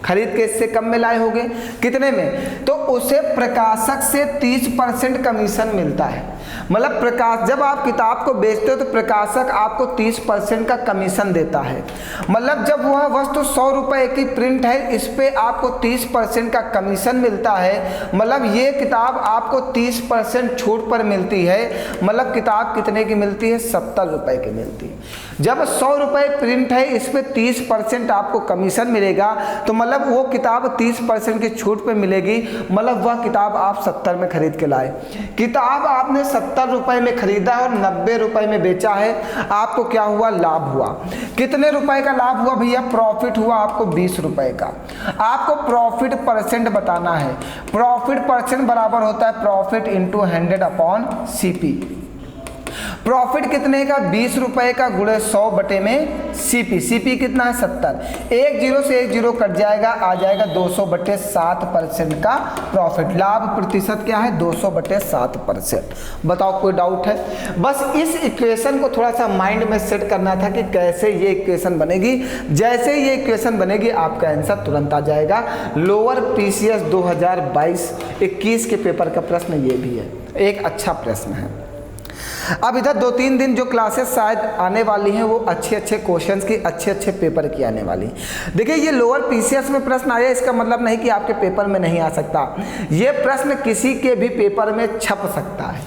खरीद के इससे कम में लाए होगे। कितने में? तो उसे प्रकाशक से 30% कमीशन मिलता है। मतलब प्रकाश, जब आप किताब को बेचते हो तो प्रकाशक आपको 30% का कमीशन देता है। मतलब जब वह वस्तु 100 रुपये की प्रिंट है, इस पे आपको 30% का कमीशन मिलता है। मतलब ये किताब आपको 30% छूट पर मिलती है। मतलब किताब कितने की मिलती है? 70 रुपये की मिलती है। जब 100 रुपये प्रिंट है, इस पे 30% आपको कमीशन मिलेगा, तो मतलब वो किताब 30% की छूट पे मिलेगी। मतलब वह किताब आप 70 में खरीद के लाए। किताब आपने 70 रुपये में खरीदा और 90 रुपये में बेचा है, आपको क्या हुआ? लाभ हुआ। कितने रुपए का लाभ हुआ भैया? प्रॉफिट हुआ आपको 20 रुपये का। आपको प्रॉफिट परसेंट बताना है। प्रॉफिट परसेंट बराबर होता है profit into 100 upon CP। Profit कितने का? 20 रुपये का गुणे 100 बटे में CP। CP कितना है? 70। एक जीरो से एक जीरो कट जाएगा, आ जाएगा 200 बटे 7% का प्रॉफिट। लाभ प्रतिशत क्या है? 200 बटे 7%। बताओ कोई डाउट है? बस इस इक्वेशन को थोड़ा सा माइंड में सेट करना था कि कैसे ये इक्वेशन बनेगी। जैसे ये इक्वेशन बनेगी आपका आंसर तुरंत आ जाएगा। लोअर PCS 2022-21 के पेपर का प्रश्न ये भी है, एक अच्छा प्रश्न है। अब इधर 2-3 दिन जो क्लासेस शायद आने वाली हैं वो अच्छे अच्छे क्वेश्चंस की, अच्छे अच्छे पेपर की आने वाली। देखिए ये लोअर PCS में प्रश्न आया, इसका मतलब नहीं कि आपके पेपर में नहीं आ सकता। ये प्रश्न किसी के भी पेपर में छप सकता है।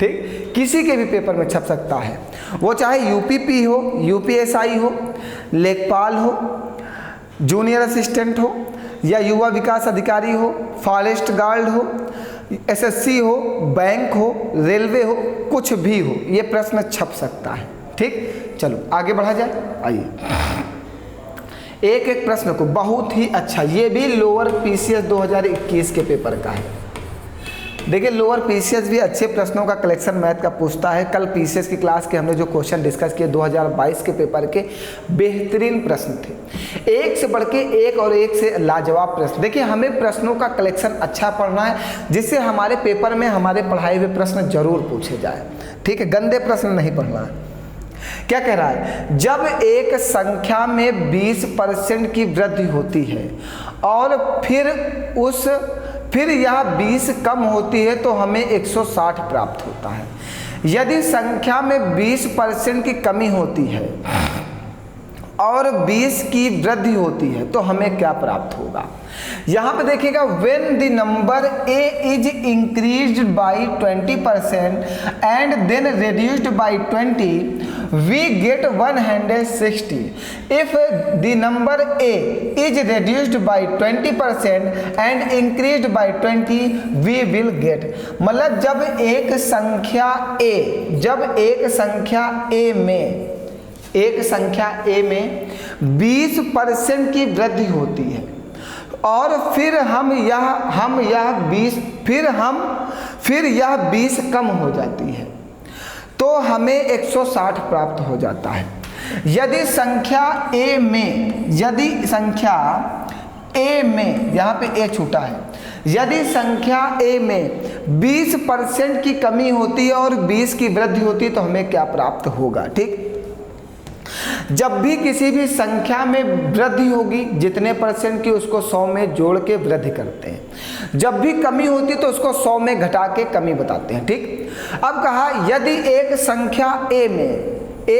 ठीक, किसी के भी पेपर में छप सकता है, वो चाहे UPP हो, UPSI हो, लेखपाल हो, जूनियर असिस्टेंट हो, या युवा विकास अधिकारी हो, फॉरेस्ट गार्ड हो, SSC हो, बैंक हो, रेलवे हो, कुछ भी हो, ये प्रश्न छप सकता है। ठीक, चलो आगे बढ़ा जाए। आइए एक एक प्रश्न को, बहुत ही अच्छा, ये भी लोअर PCS 2021 के पेपर का है। देखिए लोअर PCS भी अच्छे प्रश्नों का कलेक्शन मैथ का पूछता है। कल PCS की क्लास के हमने जो क्वेश्चन डिस्कस किए 2022 के पेपर के बेहतरीन प्रश्न थे, एक से बढ़ के एक और एक से लाजवाब प्रश्न। देखिए हमें प्रश्नों का कलेक्शन अच्छा पढ़ना है, जिससे हमारे पेपर में हमारे पढ़ाए हुए प्रश्न जरूर पूछे जाए। ठीक है, गंदे प्रश्न नहीं पढ़ना है। क्या कह रहा है? जब एक संख्या में 20% की वृद्धि होती है और फिर यह 20 कम होती है तो हमें 160 प्राप्त होता है। यदि संख्या में 20% की कमी होती है और 20 की वृद्धि होती है तो हमें क्या प्राप्त होगा? यहाँ पे देखिएगा, when the number a is increased by 20% and then reduced by 20, we get 160. If the number a is reduced by 20% and increased by 20, we will get। मतलब जब एक संख्या a में 20% की वृद्धि होती है और फिर यह 20 कम हो जाती है तो हमें 160 प्राप्त हो जाता है। यदि संख्या a में यहाँ पे a छूटा है, यदि संख्या a में 20% की कमी होती है और 20 की वृद्धि होती है तो हमें क्या प्राप्त होगा? ठीक, जब भी किसी भी संख्या में वृद्धि होगी, जितने परसेंट की उसको 100 में जोड़ के वृद्धि करते हैं। जब भी कमी होती है तो उसको 100 में घटा के कमी बताते हैं। ठीक, अब कहा यदि एक संख्या ए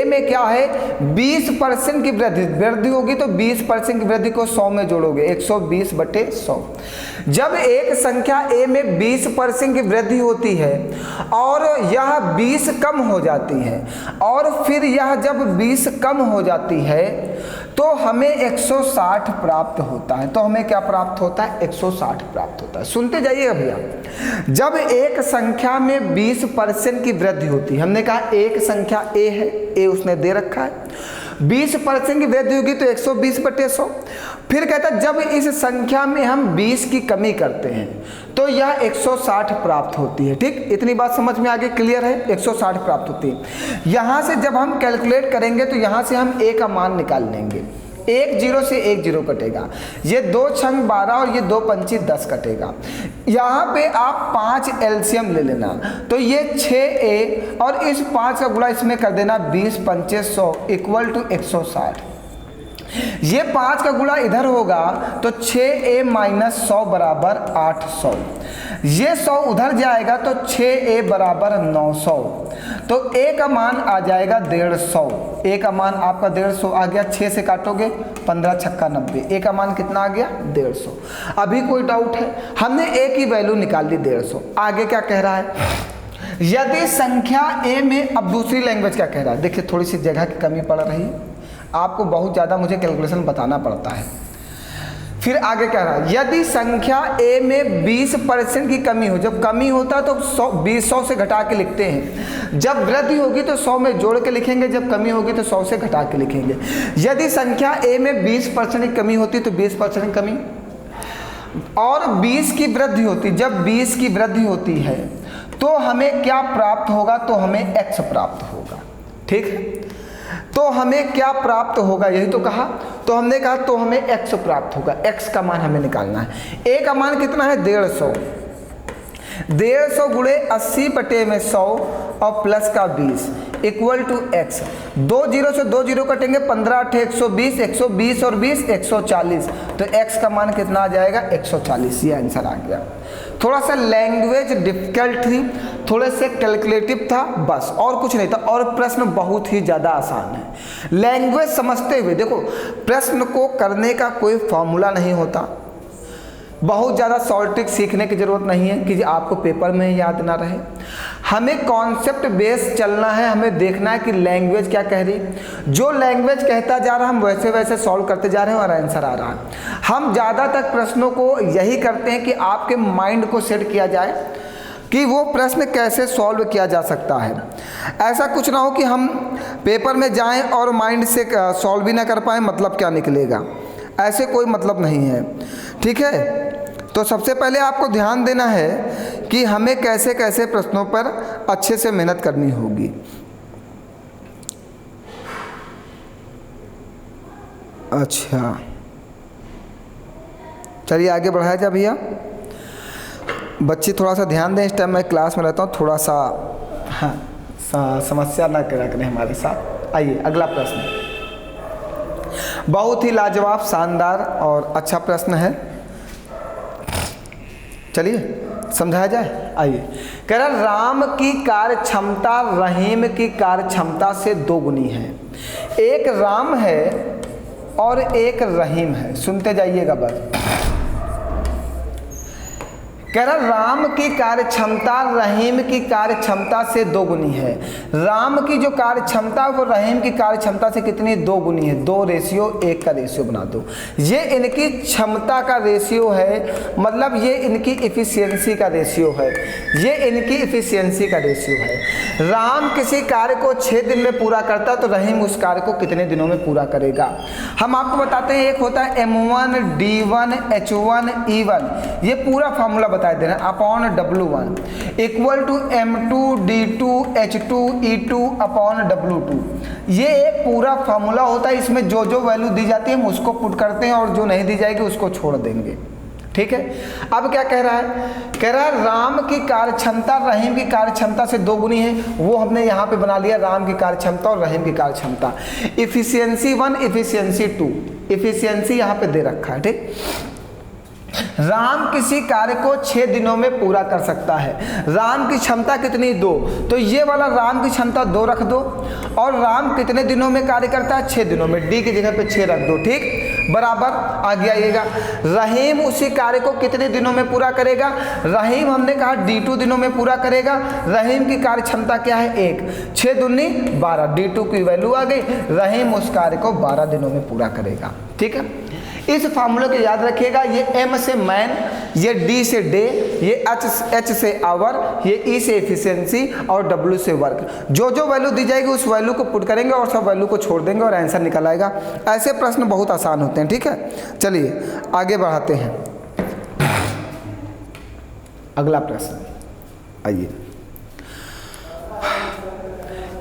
में क्या है 20% की वृद्धि होगी तो 20% की वृद्धि को 100 में जोड़ोगे 120/100। जब एक संख्या ए में 20% की वृद्धि होती है और यह 20 कम हो जाती है और फिर यह जब 20 कम हो जाती है तो हमें 160 प्राप्त होता है। तो हमें क्या प्राप्त होता है? 160 प्राप्त होता है। सुनते जाइएगा भैया, जब एक संख्या में 20% की वृद्धि होती है, हमने कहा एक संख्या ए है, ए उसने दे रखा है, 20% की वृद्धि होगी तो 120/100। फिर कहता है जब इस संख्या में हम 20 की कमी करते हैं तो यह 160 प्राप्त होती है। ठीक, इतनी बात समझ में आगे क्लियर है? 160 प्राप्त होती है। यहाँ से जब हम कैलकुलेट करेंगे तो यहाँ से हम ए का मान निकाल लेंगे, 1 0 से 1 0 कटेगा, ये 2 छंग 12 और ये 2 पंची 10 कटेगा। यहाँ पे आप 5 एलसीएम ले लेना, तो ये 6a और इस 5 का गुणा इसमें कर देना 20 पंचे 100 इक्वल टू 160। ये 5 का गुणा इधर होगा तो 6a माइनस 100 बराबर 800। ये 100 उधर जाएगा तो 6a बराबर 900। तो a का मान आ जाएगा 150। a का मान आपका 150 आ गया। 6 से काटोगे 15 छक्का 90। a का मान कितना आ गया? 150। अभी कोई डाउट है? हमने a की वैल्यू निकाल ली 150। आगे क्या कह रहा है? यदि संख्या a में, अब दूसरी लैंग्वेज क्या कह रहा है? देखिए थोड़ी सी जगह की कमी पड़ रही है, आपको बहुत ज़्यादा मुझे कैलकुलेशन बताना पड़ता है। फिर आगे कह रहा है यदि संख्या ए में 20% की कमी हो, जब कमी होता है तो 100 से घटा के लिखते हैं, जब वृद्धि होगी तो 100 में जोड़ के लिखेंगे, जब कमी होगी तो 100 से घटा के लिखेंगे। यदि संख्या ए में 20% की कमी होती तो 20% की कमी और 20 की वृद्धि होती, जब 20 की वृद्धि होती है तो हमें क्या प्राप्त होगा? तो हमें x प्राप्त होगा। ठीक है, तो हमें क्या प्राप्त होगा? यही तो कहा। तो हमने कहा तो हमें x प्राप्त होगा। x का मान हमें निकालना है। a का मान कितना है? 150। 150 गुणे 80/100 और प्लस का 20 इक्वल टू x। 2 0 से 2 0 कटेंगे, 15 8 120, 120 और 20 140। तो x का मान कितना आ जाएगा? 140। ये आंसर आ गया। थोड़ा सा लैंग्वेज डिफिकल्ट थी, थोड़े से कैलकुलेटिव था, बस और कुछ नहीं था। और प्रश्न बहुत ही ज़्यादा आसान है। लैंग्वेज समझते हुए देखो, प्रश्न को करने का कोई फॉर्मूला नहीं होता, बहुत ज़्यादा शॉर्ट ट्रिक सीखने की ज़रूरत नहीं है कि आपको पेपर में याद ना रहे। हमें कॉन्सेप्ट बेस चलना है, हमें देखना है कि लैंग्वेज क्या कह रही। जो लैंग्वेज कहता जा रहा है हम वैसे वैसे सॉल्व करते जा रहे हैं और आंसर आ रहा है। हम ज़्यादातर प्रश्नों को यही करते हैं कि आपके माइंड को सेट किया जाए कि वो प्रश्न कैसे सॉल्व किया जा सकता है। ऐसा कुछ ना हो कि हम पेपर में जाएं और माइंड से सॉल्व भी ना कर पाएँ, मतलब क्या निकलेगा? ऐसे कोई मतलब नहीं है। ठीक है, तो सबसे पहले आपको ध्यान देना है कि हमें कैसे कैसे प्रश्नों पर अच्छे से मेहनत करनी होगी। अच्छा, चलिए आगे बढ़ाया जाए भैया। बच्चे थोड़ा सा ध्यान दें, इस टाइम मैं क्लास में रहता हूँ, थोड़ा सा समस्या ना करें हमारे साथ। आइए अगला प्रश्न, बहुत ही लाजवाब, शानदार और अच्छा प्रश्न है। चलिए समझाया जाए। आइए, कह रहा राम की कार्य क्षमता रहीम की कार्य क्षमता से 2 गुनी है। एक राम है और एक रहीम है। सुनते जाइएगा बस। कह रहा राम की कार्य क्षमता रहीम की कार्य क्षमता से 2 गुनी है। राम की जो कार्य क्षमता है वो रहीम की कार्य क्षमता से कितनी? 2 गुनी है। 2:1 का रेशियो बना दो। ये इनकी क्षमता का रेशियो है, मतलब ये इनकी इफिशियंसी का रेशियो है। ये इनकी इफिशियंसी का रेशियो है। राम किसी कार्य को 6 दिन में पूरा करता है तो रहीम उस कार्य को कितने दिनों में पूरा करेगा? हम आपको बताते हैं, एक होता है M1 D1 H1 E1। ये पूरा फार्मूला बता देना, upon W1 equal to M2 D2 H2 E2 upon W2। ये एक पूरा फार्मूला होता है। इसमें जो जो वैल्यू दी जाती है हम उसको पुट करते हैं और जो नहीं दी जाएगी उसको छोड़ देंगे। ठीक है, अब क्या कह रहा है? कह रहा है राम की कार्य क्षमता रहीम की कार्य क्षमता से 2 गुनी है। वो हमने यहाँ पे बना लिया, राम की कार्य क्षमता और रहीम की कार्य क्षमता। इफिशियंसी 1 इफिशियंसी 2, इफिशियंसी यहाँ पे दे रखा है। ठीक, राम किसी कार्य को 6 दिनों में पूरा कर सकता है। राम की क्षमता कितनी? 2। तो ये वाला राम की क्षमता 2 रख दो, और राम कितने दिनों में कार्य करता है? 6 दिनों में। डी की जगह पे 6 रख दो, ठीक, बराबर। आगे आइएगा, रहीम उसी कार्य को कितने दिनों में पूरा करेगा? रहीम हमने कहा D2 दिनों में पूरा करेगा। रहीम की कार्य क्षमता क्या है? 1। 6 दूनी 12, D2 की वैल्यू आ गई। रहीम उस कार्य को 12 दिनों में पूरा करेगा, ठीक है। इस फार्मूले को याद रखिएगा। ये M से मैन, ये D से डे, ये H से आवर, ये E से एफिशिएंसी और W से वर्क। जो जो वैल्यू दी जाएगी उस वैल्यू को पुट करेंगे और सब वैल्यू को छोड़ देंगे और आंसर निकल आएगा। ऐसे प्रश्न बहुत आसान होते हैं, ठीक है। चलिए आगे बढ़ाते हैं। अगला प्रश्न आइए,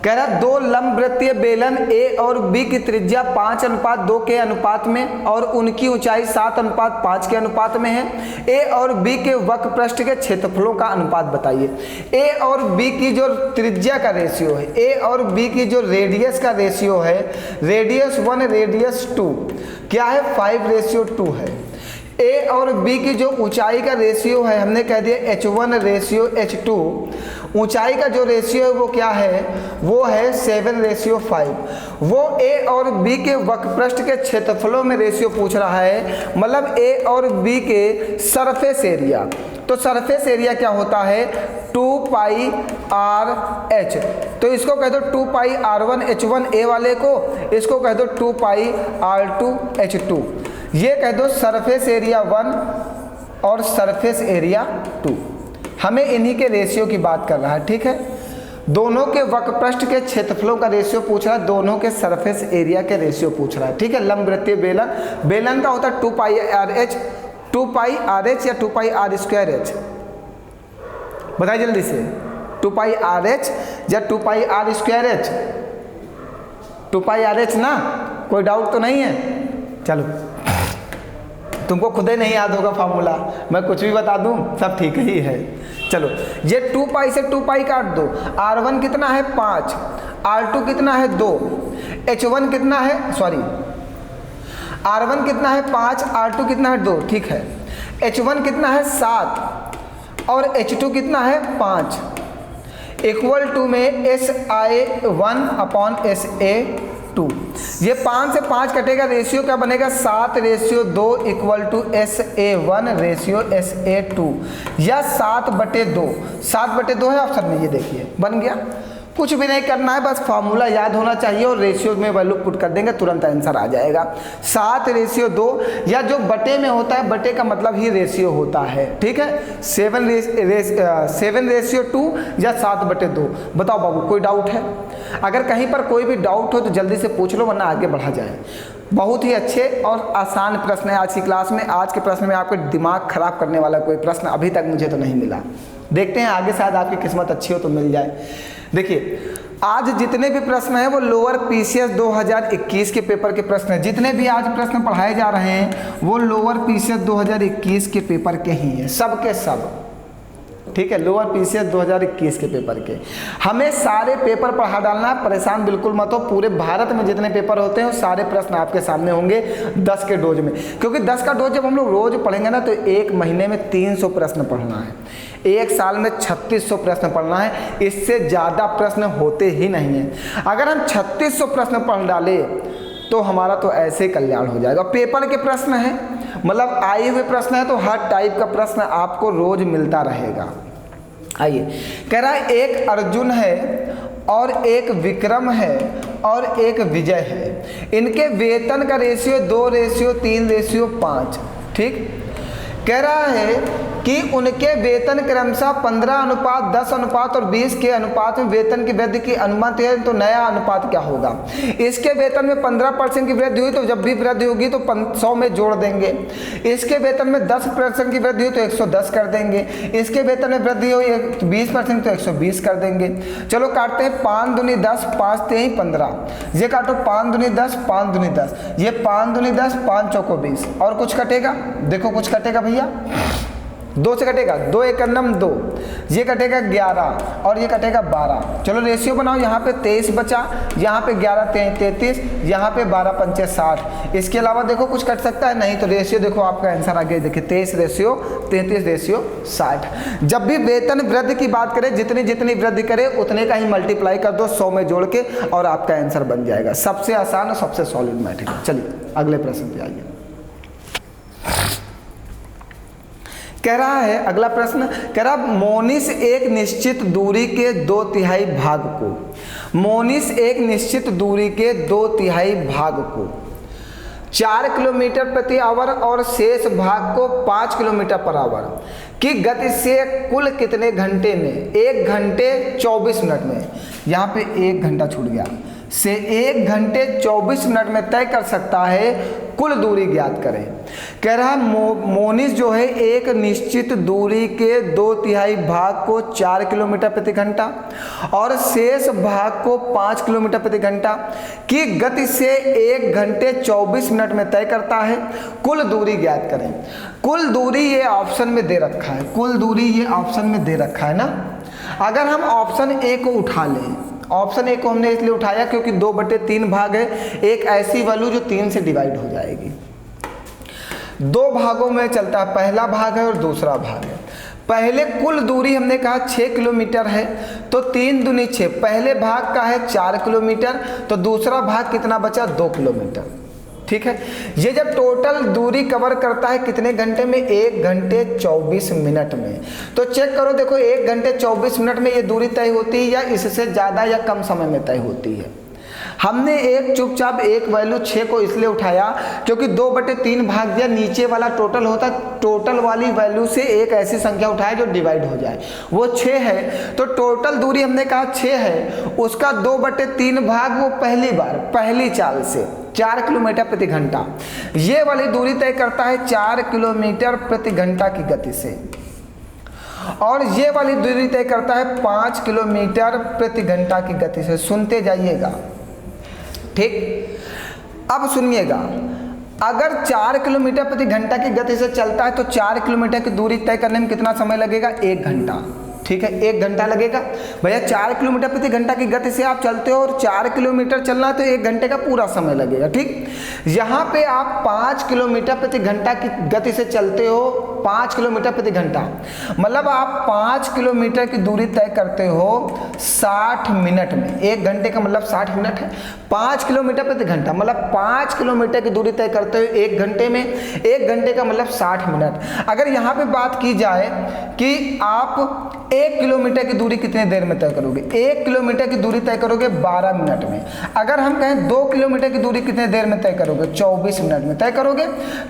कह रहा 2 लंबवृत्तीय बेलन A और B की त्रिज्या 5:2 के अनुपात में और उनकी ऊंचाई 7:5 के अनुपात में है। A और B के वक्र पृष्ठ के क्षेत्रफलों का अनुपात बताइए। A और B की जो त्रिज्या का रेशियो है, A और B की जो रेडियस का रेशियो है, रेडियस 1 रेडियस 2 क्या है? 5:2 है। A और B की जो ऊंचाई का रेशियो है, हमने कह दिया H1 रेशियो H2। ऊंचाई का जो रेशियो है वो क्या है? वो है 7:5। वो A और B के वक्रपृष्ठ के क्षेत्रफलों में रेशियो पूछ रहा है, मतलब A और B के सरफेस एरिया। तो सरफेस एरिया क्या होता है? 2πr/h। तो इसको कह दो 2πr1h1 A वाले को, इसको कह दो 2πr2h2। ये कह दो सरफेस एरिया 1 और सरफेस एरिया 2। हमें इन्हीं के रेशियो की बात कर रहा है, ठीक है। दोनों के वक्रपृष्ठ के क्षेत्रफलों का रेशियो पूछ रहा है, दोनों के सरफेस एरिया के रेशियो पूछ रहा है, ठीक है। लंबवृत्तीय बेलन, बेलन का होता है 2πr/h, 2πr/h या 2πr²h? बताइए जल्दी से, 2πr/h या 2πr²h? 2πr/h ना, कोई डाउट तो नहीं है? चलो, तुमको खुद ही नहीं याद होगा फार्मूला, मैं कुछ भी बता दूं सब ठीक ही है। चलो, ये 2π से 2π काट दो। R1 कितना है? 5। R2 कितना है? 2। H1 कितना है? सॉरी, R1 कितना है? 5। R2 कितना है? 2, ठीक है। H1 कितना है? 7 और H2 कितना है? 5। इक्वल टू में SI1/SA2। ये 5 से 5 कटेगा, रेशियो क्या बनेगा? 7:2 इक्वल टू SA1/SA2 या 7/2। 7/2 है ऑप्शन में, ये देखिए बन गया। कुछ भी नहीं करना है, बस फार्मूला याद होना चाहिए और रेशियो में वैल्यू पुट कर देंगे, तुरंत आंसर आ जाएगा। 7:2 या जो बटे में होता है, बटे का मतलब ही रेशियो होता है, ठीक है। 7:2 या 7/2। बताओ बाबू, कोई डाउट है? अगर कहीं पर कोई भी डाउट हो तो जल्दी से पूछ लो, वरना आगे बढ़ा जाए। बहुत ही अच्छे और आसान प्रश्न है आज की क्लास में। आज के प्रश्न में आपके दिमाग खराब करने वाला कोई प्रश्न अभी तक मुझे तो नहीं मिला। देखते हैं आगे, शायद आपकी किस्मत अच्छी हो तो मिल जाए। देखिए, आज जितने भी प्रश्न हैं वो लोअर PCS 2021 के पेपर के प्रश्न हैं। जितने भी आज प्रश्न पढ़ाए जा रहे हैं वो लोअर PCS 2021 के पेपर के ही हैं, सब के सब, ठीक है। लोअर PCS 2021 के पेपर के। हमें सारे पेपर पढ़ा डालना है, परेशान बिल्कुल मत हो। पूरे भारत में जितने पेपर होते हैं सारे प्रश्न आपके सामने होंगे 10 के डोज में, क्योंकि 10 का डोज जब हम लोग रोज पढ़ेंगे ना तो एक महीने में 300 प्रश्न पढ़ना है, एक साल में 3600 प्रश्न पढ़ना है। इससे ज़्यादा प्रश्न होते ही नहीं हैं। अगर हम 3600 प्रश्न पढ़ डाले तो हमारा तो ऐसे कल्याण हो जाएगा। पेपर के प्रश्न हैं, मतलब आए हुए प्रश्न है, तो हर टाइप का प्रश्न आपको रोज मिलता रहेगा। आइए, कह रहा है एक अर्जुन है और एक विक्रम है और एक विजय है। इनके वेतन का रेशियो 2:3:5, ठीक। कह रहा है कि उनके वेतन क्रमशः 15:10 और 20 के अनुपात में वेतन की वृद्धि की अनुमति है, तो नया अनुपात क्या होगा? इसके वेतन में 15% की वृद्धि हुई तो जब भी वृद्धि होगी तो 100 में जोड़ देंगे। इसके वेतन में 10% की वृद्धि हुई तो 110 कर देंगे। इसके वेतन में वृद्धि हुई 20% तो 120 कर देंगे। चलो काटते हैं, 5 दूनी 10, 5 3 15। ये काटो 5 दूनी 10, 5 दूनी 10, ये 5 दूनी 10, 5 चौको 20। और कुछ कटेगा? देखो कुछ कटेगा भैया, 2 से कटेगा, 2 1 9 2, ये कटेगा 11 और ये कटेगा 12। चलो रेशियो बनाओ, यहाँ पे 23 बचा, यहाँ पे 11 33, यहाँ पे 12 पंचे 60। इसके अलावा देखो कुछ कट सकता है नहीं, तो रेशियो देखो आपका आंसर आगे देखिए 23 रेशियो 33 रेशियो 60। जब भी वेतन वृद्धि की बात करें, जितनी जितनी वृद्धि करे उतने का ही मल्टीप्लाई कर दो 100 में जोड़ के और आपका आंसर बन जाएगा। सबसे आसान और सबसे सॉलिड मैथड है। चलिए अगले प्रश्न पे आइए। कह रहा है अगला प्रश्न, कह रहा मोनिस एक निश्चित दूरी के 2/3 भाग को, मोनिस एक निश्चित दूरी के 2/3 भाग को 4 किलोमीटर प्रति आवर और शेष भाग को 5 किलोमीटर पर आवर की गति से कुल कितने घंटे में, 1 घंटे 24 मिनट में, यहाँ पे 1 घंटा छूट गया, से 1 घंटे 24 मिनट में तय कर सकता है, कुल दूरी ज्ञात करें। कह रहा है मोनिस जो है एक निश्चित दूरी के 2/3 भाग को 4 किलोमीटर प्रति घंटा और शेष भाग को 5 किलोमीटर प्रति घंटा की गति से 1 घंटे 24 मिनट में तय करता है, कुल दूरी ज्ञात करें। कुल दूरी ये ऑप्शन में दे रखा है, कुल दूरी ये ऑप्शन में दे रखा है ना। अगर हम ऑप्शन ए को उठा लें, ऑप्शन ए को हमने इसलिए उठाया क्योंकि 2/3 भाग है, एक ऐसी वैल्यू जो 3 से डिवाइड हो जाएगी। 2 भागों में चलता है, पहला भाग है और दूसरा भाग है। पहले कुल दूरी हमने कहा 6 किलोमीटर है, तो 3 दूनी 6, पहले भाग का है 4 किलोमीटर, तो दूसरा भाग कितना बचा 2 किलोमीटर। ठीक है, ये जब टोटल दूरी कवर करता है कितने घंटे में, 1 घंटे 24 मिनट में। तो चेक करो, देखो 1 घंटे 24 मिनट में ये दूरी तय होती है या इससे ज़्यादा या कम समय में तय होती है। हमने एक चुपचाप एक वैल्यू 6 को इसलिए उठाया क्योंकि 2/3 भाग दिया, नीचे वाला टोटल होता, टोटल वाली वैल्यू से एक ऐसी संख्या उठाए जो डिवाइड हो जाए, वो 6 है। तो टोटल दूरी हमने कहा 6 है, उसका 2/3 भाग वो पहली बार पहली चाल से 4 किलोमीटर प्रति घंटा, ये वाली दूरी तय करता है 4 किलोमीटर प्रति घंटा की गति से, और ये वाली दूरी तय करता है 5 किलोमीटर प्रति घंटा की गति से। सुनते जाइएगा, ठीक। अब सुनिएगा, अगर 4 किलोमीटर प्रति घंटा की गति से चलता है तो 4 किलोमीटर की दूरी तय करने में कितना समय लगेगा, 1 घंटा। ठीक है, 1 घंटा लगेगा। भैया 4 किलोमीटर प्रति घंटा की गति से आप चलते हो और 4 किलोमीटर चलना है तो 1 घंटे का पूरा समय लगेगा। ठीक, यहाँ पे आप 5 किलोमीटर प्रति घंटा की गति से चलते हो, 5 किलोमीटर प्रति घंटा, मतलब आप 5 किलोमीटर की दूरी तय करते हो 60 मिनट में। 1 घंटे का मतलब 60 मिनट है, 5 किलोमीटर प्रति घंटा मतलब 5 किलोमीटर की दूरी तय करते हो 1 घंटे में, 1 घंटे का मतलब 60 मिनट। अगर यहाँ पे बात की जाए कि आप 1 किलोमीटर की दूरी कितने देर में तय करोगे, 1 किलोमीटर की दूरी तय करोगे 12 मिनट में। अगर हम कहें 2 किलोमीटर की दूरी कितने देर में तय करोगे, 24 मिनट में तय करोगे।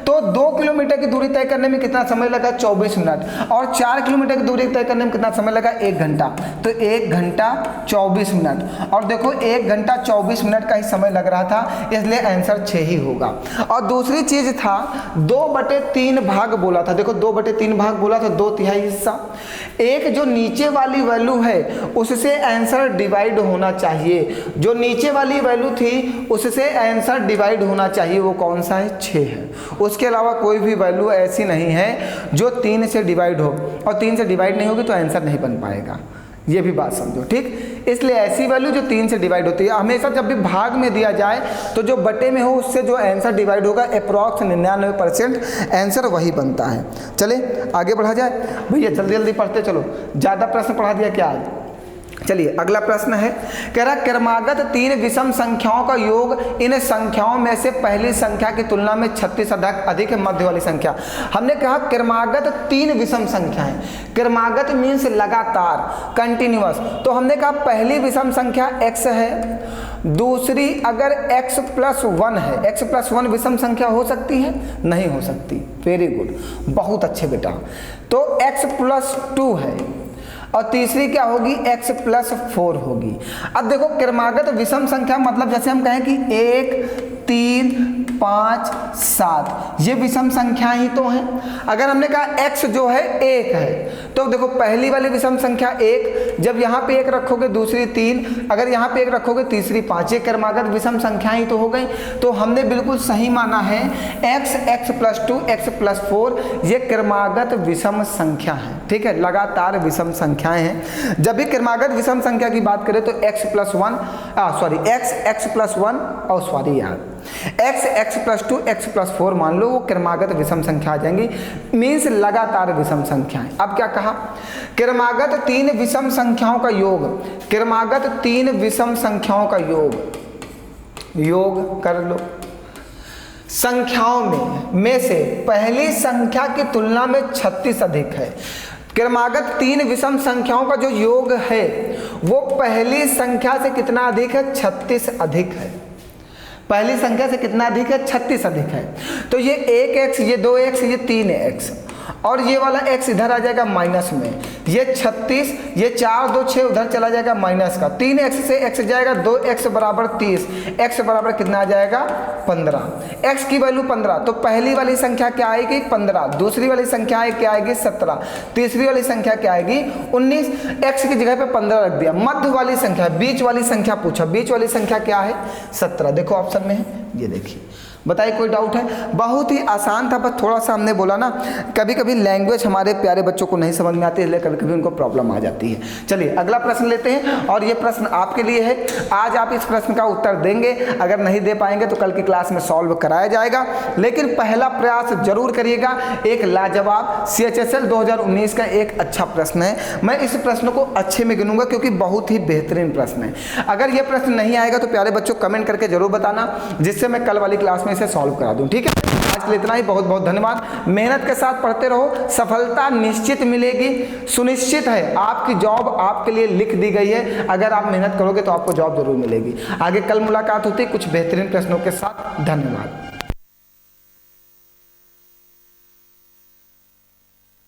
तो 2 किलोमीटर की दूरी तय करने में कितना समय लगा, 24 मिनट, और 4 किलोमीटर की दूरी तय करने में कितना समय लगा, 1 घंटा। तो 1 घंटा 24 मिनट, और देखो 1 घंटा 24 मिनट का ही समय लग रहा था, इसलिए आंसर 6 ही होगा। और दूसरी चीज था 2/3 भाग बोला था, देखो 2/3 भाग बोला था, 2/3 हिस्सा। एक जो नीचे वाली वैल्यू है उससे आंसर डिवाइड होना चाहिए, जो नीचे वाली वैल्यू थी उससे आंसर डिवाइड होना चाहिए, वो कौन सा है, 6 है। उसके अलावा कोई भी वैल्यू ऐसी नहीं है जो 3 से डिवाइड हो, और 3 से डिवाइड नहीं होगी तो आंसर नहीं बन पाएगा, ये भी बात समझो। ठीक, इसलिए ऐसी वैल्यू जो 3 से डिवाइड होती है, हमेशा जब भी भाग में दिया जाए तो जो बटे में हो उससे जो आंसर डिवाइड होगा अप्रॉक्स 99% आंसर वही बनता है। चले आगे बढ़ा जाए भैया, जल्दी जल्दी पढ़ते चलो, ज़्यादा प्रश्न पढ़ा दिया क्या आज। चलिए अगला प्रश्न है, कह रहा क्रमागत 3 विषम संख्याओं का योग इन संख्याओं में से पहली संख्या की तुलना में 36 अधिक है मध्य वाली संख्या। हमने कहा क्रमागत 3 विषम संख्याएं, क्रमागत मीन्स लगातार, कंटिन्यूअस। तो हमने कहा पहली विषम संख्या x है, दूसरी अगर x + 1 है, x + 1 विषम संख्या हो सकती है, नहीं हो सकती। वेरी गुड, बहुत अच्छे बेटा। तो x + 2 है, और तीसरी क्या होगी, x + 4 होगी। अब देखो क्रमागत विषम संख्या मतलब जैसे हम कहें कि 1 3 5, 7, ये विषम संख्या ही तो है। अगर हमने कहा x जो है 1 है, तो देखो पहली वाली विषम संख्या 1, जब यहाँ पे 1 रखोगे दूसरी 3, अगर यहाँ पे 1 रखोगे तीसरी 5, ये क्रमागत विषम संख्या ही तो हो गई। तो हमने बिल्कुल सही माना है x, x+2, x+4 ये क्रमागत विषम संख्या है। ठीक है, लगातार विषम संख्याएं हैं। जब भी क्रमागत विषम संख्या की बात करें तो x+2, x+4 मान लो वो क्रमागत विषम संख्या आ जाएंगी, मीन्स लगातार विषम संख्याएं। अब क्या कहा, क्रमागत 3 विषम संख्याओं का योग, क्रमागत 3 विषम संख्याओं का योग कर लो। संख्याओं में से पहली संख्या की तुलना में 36 अधिक है। क्रमागत 3 विषम संख्याओं का जो योग है वो पहली संख्या से कितना अधिक है, 36 अधिक है। पहली संख्या से कितना अधिक है, 36 अधिक है। तो ये 1x, ये 2x, ये 3x, और ये वाला x इधर आ जाएगा माइनस में, ये 36, ये 4, 2, 6 उधर चला जाएगा माइनस का, 3x से x जाएगा, 2x बराबर 30, x बराबर कितना आ जाएगा 15, x की वैल्यू 15। तो पहली वाली संख्या क्या आएगी 15, दूसरी वाली संख्या क्या आएगी 17, तीसरी वाली संख्या क्या आएगी 19, x की जगह पे 15 रख दिया। मध्य वाली संख्या, बीच वाली संख्या पूछा, बीच वाली संख्या क्या है 17, देखो ऑप्शन में है, ये देखिए। बताइए कोई डाउट है? बहुत ही आसान था, बस थोड़ा सा हमने बोला ना, कभी कभी लैंग्वेज हमारे प्यारे बच्चों को नहीं समझ में आती है, इसलिए कभी कभी उनको प्रॉब्लम आ जाती है। चलिए अगला प्रश्न लेते हैं, और ये प्रश्न आपके लिए है। आज आप इस प्रश्न का उत्तर देंगे, अगर नहीं दे पाएंगे तो कल की क्लास में सॉल्व कराया जाएगा, लेकिन पहला प्रयास जरूर करिएगा। एक लाजवाब CHSL 2019 का एक अच्छा प्रश्न है, मैं इस प्रश्न को अच्छे में गिनूंगा क्योंकि बहुत ही बेहतरीन प्रश्न है। अगर ये प्रश्न नहीं आएगा तो प्यारे बच्चों कमेंट करके जरूर बताना, जिससे मैं कल वाली क्लास में इसे सॉल्व करा दूं। ठीक है, आज के लिए इतना ही, बहुत बहुत धन्यवाद। मेहनत के साथ पढ़ते रहो, सफलता निश्चित मिलेगी, सुनिश्चित है। आपकी जॉब आपके लिए लिख दी गई है, अगर आप मेहनत करोगे तो आपको जॉब जरूर मिलेगी। आगे कल मुलाकात होती है कुछ बेहतरीन प्रश्नों के साथ। धन्यवाद।